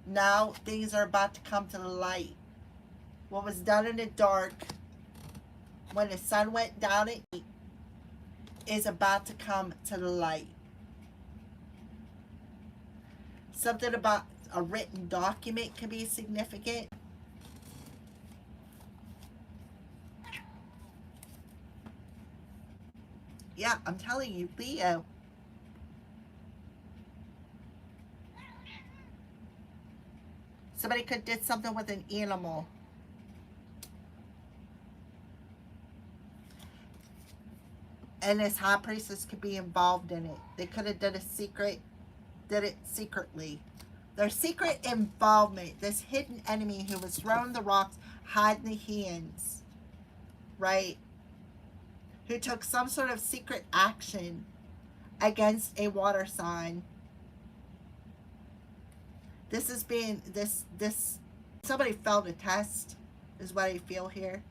Now things are about to come to the light. What was done in the dark, when the sun went down at night, is about to come to the light. Something about a written document can be significant. Yeah, I'm telling you, Leo. Somebody could did something with an animal. And this high priestess could be involved in it. They could have did it secretly. Their secret involvement, this hidden enemy who was throwing the rocks, hiding the hands, right? Who took some sort of secret action against a water sign. This is being, somebody failed a test, is what I feel here.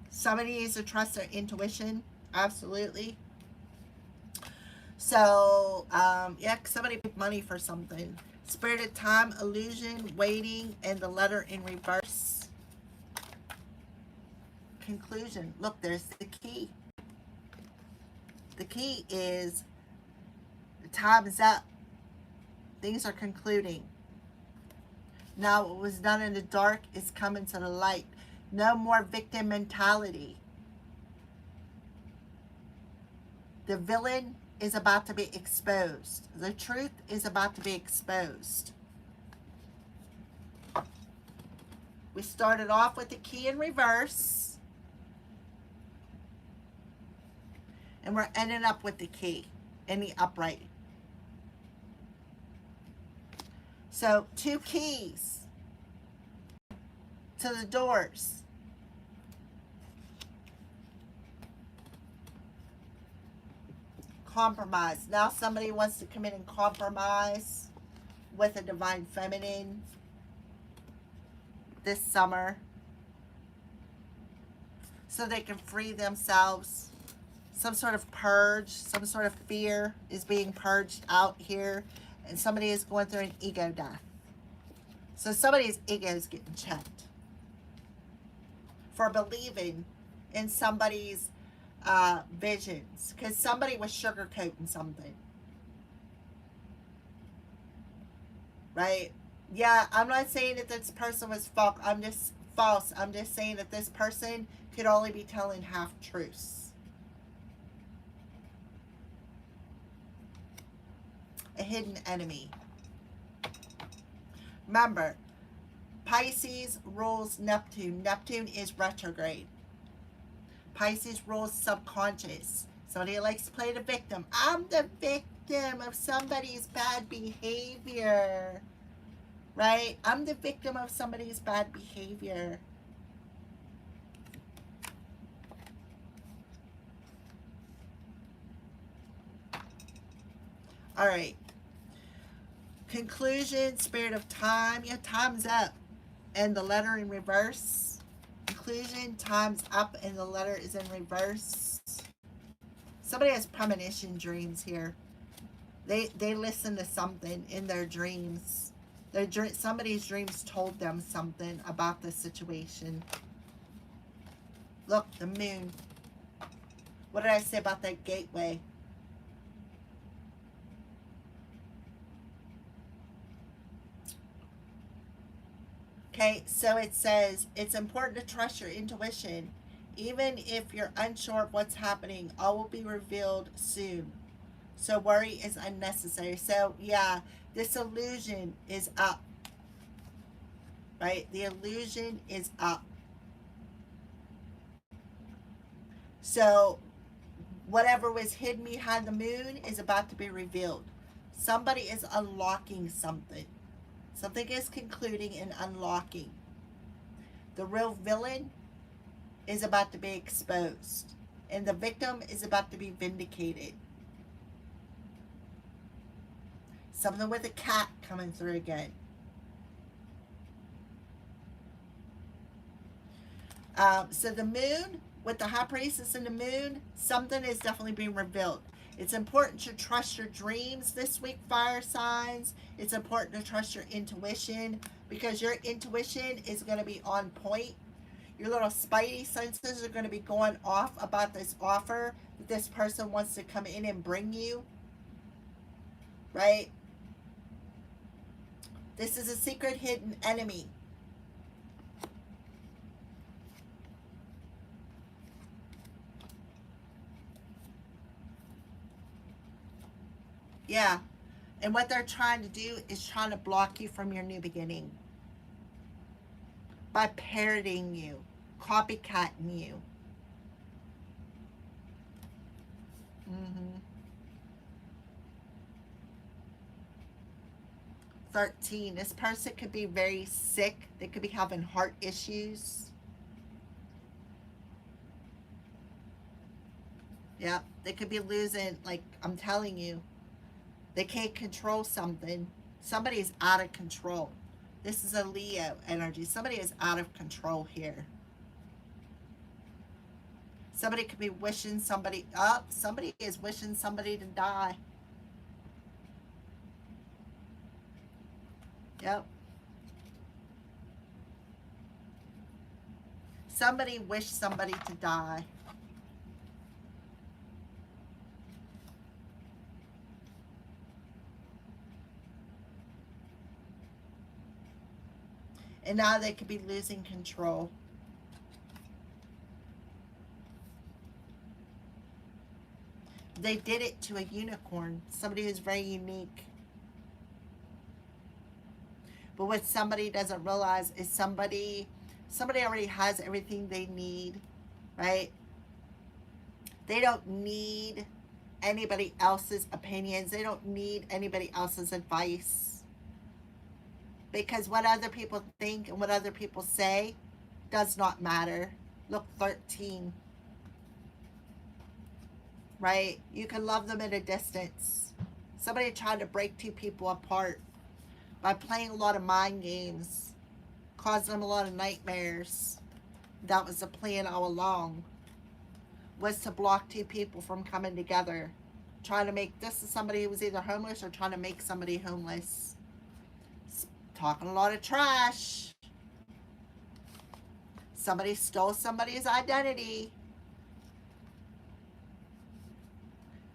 Somebody needs to trust their intuition. Absolutely. So, yeah, somebody paid money for something. Spirit of time, illusion, waiting, and the letter in reverse. Conclusion. Look, there's the key. The key is the time is up. Things are concluding. Now what was done in the dark is coming to the light. No more victim mentality. The villain is about to be exposed. The truth is about to be exposed. We started off with the key in reverse. And we're ending up with the key in the upright. So 2 keys to the doors. Compromise. Now somebody wants to come in and compromise with a divine feminine this summer so they can free themselves. Some sort of purge, some sort of fear is being purged out here, and somebody is going through an ego death. So somebody's ego is getting checked for believing in somebody's visions, because somebody was sugarcoating something, right? Yeah, I'm not saying that this person was false. I'm just saying that this person could only be telling half truths. A hidden enemy. Remember, Pisces rules Neptune. Neptune is retrograde. Pisces rules subconscious. Somebody likes to play the victim. I'm the victim of somebody's bad behavior. right? I'm the victim of somebody's bad behavior. All right. Conclusion, spirit of time. Your time's up. And the letter in reverse. Conclusion, time's up, and the letter is in reverse. Somebody has premonition dreams here. They listen to something in their dreams. Somebody's dreams told them something about the situation. Look, the moon. What did I say about that gateway? Okay, so it says it's important to trust your intuition. Even if you're unsure of what's happening, all will be revealed soon. So worry is unnecessary. So yeah, this illusion is up. Right? The illusion is up. So whatever was hidden behind the moon is about to be revealed. Somebody is unlocking something. Something is concluding and unlocking. The real villain is about to be exposed. And the victim is about to be vindicated. Something with a cat coming through again. So the moon, with the high priestess and the moon, something is definitely being revealed. It's important to trust your dreams this week, fire signs. It's important to trust your intuition, because your intuition is going to be on point. Your little spidey senses are going to be going off about this offer that this person wants to come in and bring you. Right? This is a secret hidden enemy. Yeah. And what they're trying to do is trying to block you from your new beginning. By parroting you, copycatting you. 13. This person could be very sick. They could be having heart issues. Yeah. They could be losing, like I'm telling you, they can't control something. Somebody is out of control. This is a Leo energy. Somebody is out of control here. Somebody could be wishing somebody up. Somebody is wishing somebody to die. Yep. Somebody wished somebody to die. And now they could be losing control. They did it to a unicorn. Somebody who's very unique. But what somebody doesn't realize is somebody already has everything they need, right? They don't need anybody else's opinions. They don't need anybody else's advice. Because what other people think and what other people say does not matter. Look, 13. Right? You can love them at a distance. Somebody tried to break two people apart by playing a lot of mind games, causing them a lot of nightmares. That was the plan all along, was to block two people from coming together, trying to make this is somebody who was either homeless or trying to make somebody homeless. Talking a lot of trash. Somebody stole somebody's identity.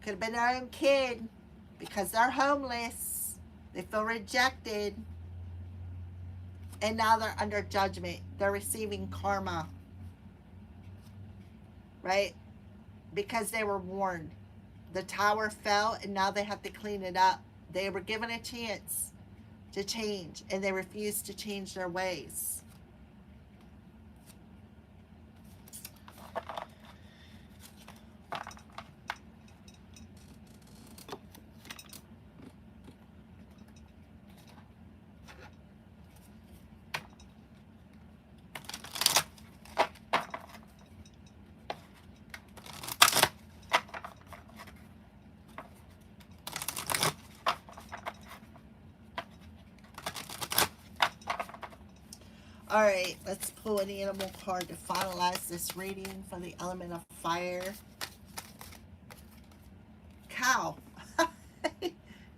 Could have been their own kid. Because they're homeless, they feel rejected, and now they're under judgment. They're receiving karma, right? Because they were warned. The tower fell, and now they have to clean it up. They were given a chance to change, and they refused to change their ways. Alright, let's pull an animal card to finalize this reading for the element of fire. Cow.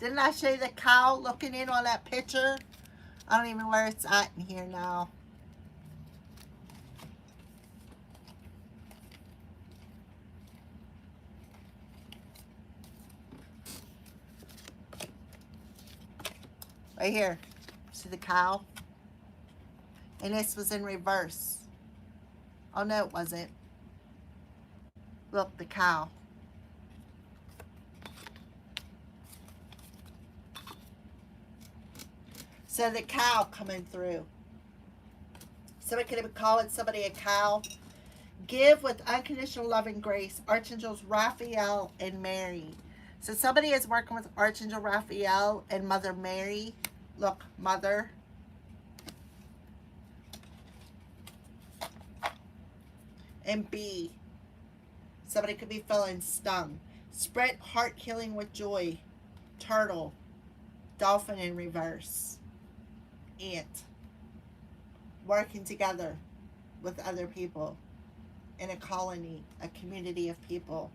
Didn't I show you the cow looking in on that picture? I don't even know where it's at in here now. Right here. See the cow? And this was in reverse. Oh no, it wasn't. Look, the cow. So the cow coming through. Somebody could have called somebody a cow. Give with unconditional love and grace. Archangels Raphael and Mary. So somebody is working with Archangel Raphael and Mother Mary. Look, Mother. And B. Somebody could be feeling stung. Spread heart healing with joy. Turtle. Dolphin in reverse. Ant. Working together with other people in a colony, a community of people.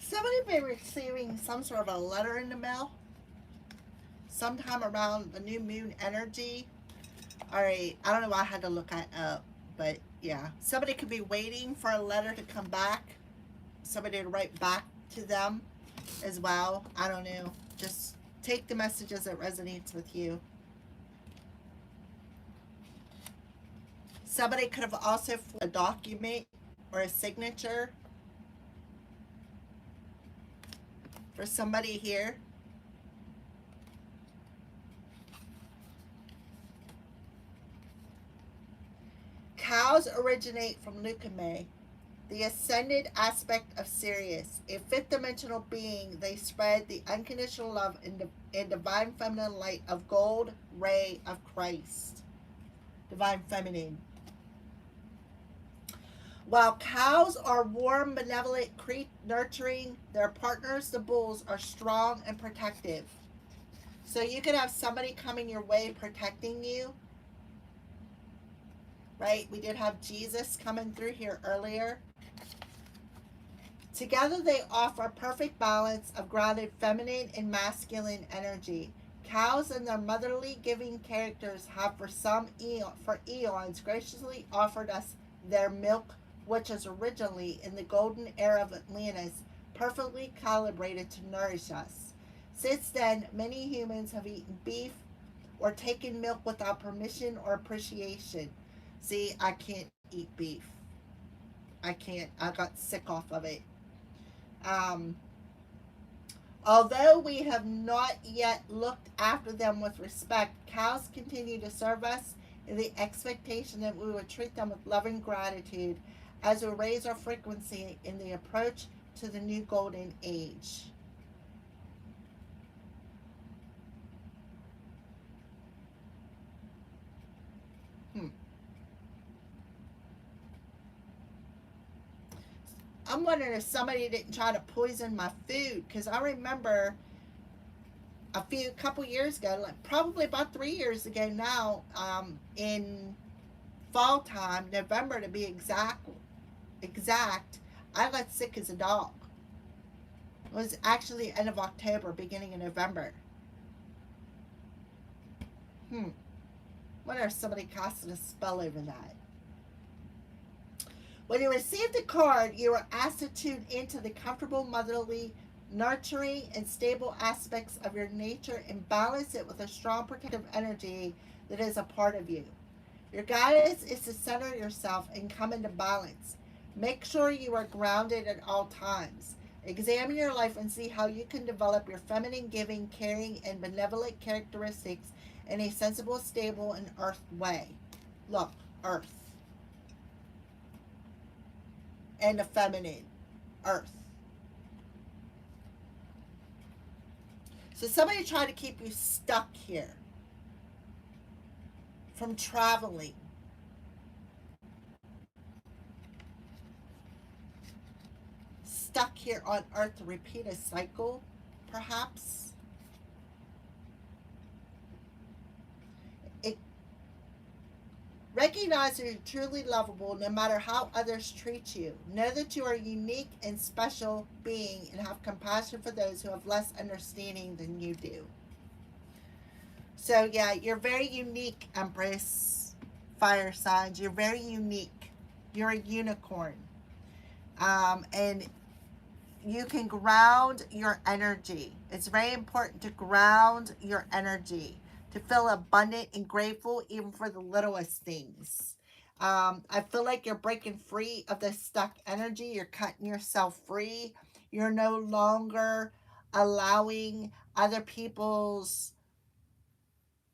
Somebody may be receiving some sort of a letter in the mail sometime around the new moon energy. Alright, I don't know why I had to look that up, but yeah. Somebody could be waiting for a letter to come back. Somebody to write back to them as well. I don't know. Just take the messages that resonates with you. Somebody could have also a document or a signature for somebody here. Cows originate from Leucame, the ascended aspect of Sirius, a fifth dimensional being. They spread the unconditional love and divine feminine light of gold ray of Christ. Divine feminine. While cows are warm, benevolent, nurturing, their partners, the bulls, are strong and protective. So you could have somebody coming your way protecting you. Right? We did have Jesus coming through here earlier. Together they offer a perfect balance of grounded feminine and masculine energy. Cows and their motherly giving characters have for eons graciously offered us their milk, which is originally in the golden era of Atlantis, perfectly calibrated to nourish us. Since then, many humans have eaten beef or taken milk without permission or appreciation. See, I can't eat beef. I can't. I got sick off of it. Although we have not yet looked after them with respect, cows continue to serve us in the expectation that we will treat them with loving gratitude as we raise our frequency in the approach to the new golden age. I'm wondering if somebody didn't try to poison my food, because I remember a couple years ago, like probably about 3 years ago now, in fall time, November to be exact, I got sick as a dog. It was actually end of October, beginning of November. Wonder if somebody casted a spell over that. When you received the card, you are asked to tune into the comfortable, motherly, nurturing, and stable aspects of your nature and balance it with a strong protective energy that is a part of you. Your guidance is to center yourself and come into balance. Make sure you are grounded at all times. Examine your life and see how you can develop your feminine, giving, caring, and benevolent characteristics in a sensible, stable, and earth way. Look, earth. And the feminine, earth. So somebody tried to keep you stuck here from traveling. Stuck here on earth to repeat a cycle, perhaps. It, recognize that you're truly lovable no matter how others treat you. Know that you are a unique and special being and have compassion for those who have less understanding than you do. So yeah, you're very unique, Empress. Fire signs. You're very unique. You're a unicorn. And you can ground your energy. It's very important to ground your energy, to feel abundant and grateful even for the littlest things. I feel like you're breaking free of the stuck energy. You're cutting yourself free. You're no longer allowing other people's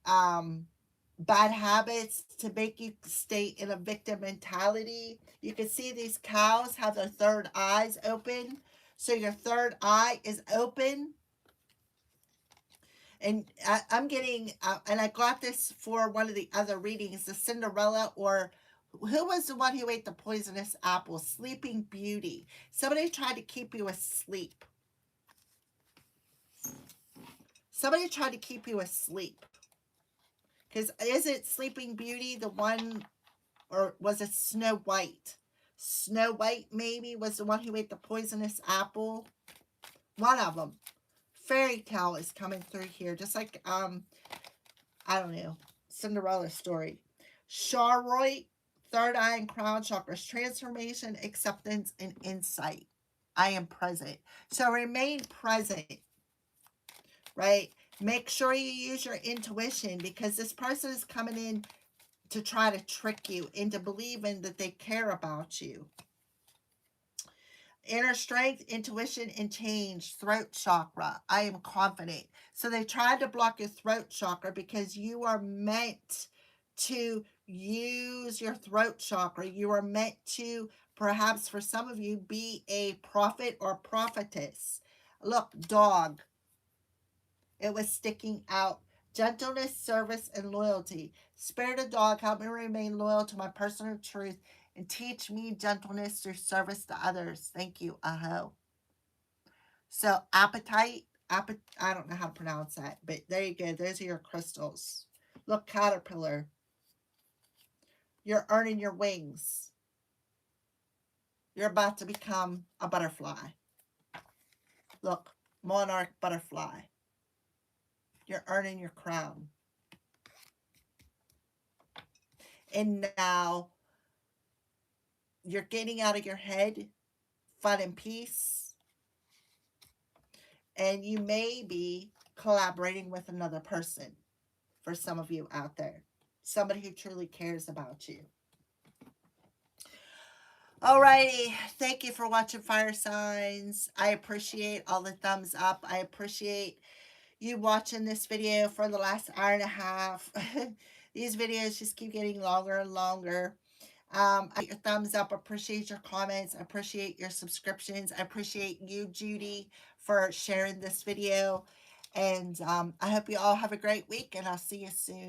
bad habits to make you stay in a victim mentality. You can see these cows have their third eyes open. So your third eye is open. And I'm getting, and I got this for one of the other readings, the Cinderella, or who was the one who ate the poisonous apple? Sleeping Beauty. Somebody tried to keep you asleep. Somebody tried to keep you asleep. Because is it Sleeping Beauty, the one, or was it Snow White? Snow White, maybe, was the one who ate the poisonous apple. One of them. Fairy tale is coming through here. Just like, I don't know, Cinderella story. Charlotte, third eye and crown chakras. Transformation, acceptance, and insight. I am present. So remain present, right? Make sure you use your intuition, because this person is coming in to try to trick you into believing that they care about you. Inner strength, intuition, and change. Throat chakra. I am confident. So they tried to block your throat chakra because you are meant to use your throat chakra. You are meant to, perhaps for some of you, be a prophet or prophetess. Look, dog. It was sticking out. Gentleness, service, and loyalty. Spirit of dog, help me remain loyal to my personal truth and teach me gentleness through service to others. Thank you, Aho. So appetite, I don't know how to pronounce that, but there you go. Those are your crystals. Look, caterpillar. You're earning your wings. You're about to become a butterfly. Look, monarch butterfly. You're earning your crown. And now you're getting out of your head, fun and peace. And you may be collaborating with another person for some of you out there. Somebody who truly cares about you. Alrighty, thank you for watching Fire Signs. I appreciate all the thumbs up. I appreciate you watching this video for the last hour and a half. These videos just keep getting longer and longer. I appreciate your thumbs up. I appreciate your comments. I appreciate your subscriptions. I appreciate you, Judy, for sharing this video. And I hope you all have a great week, and I'll see you soon.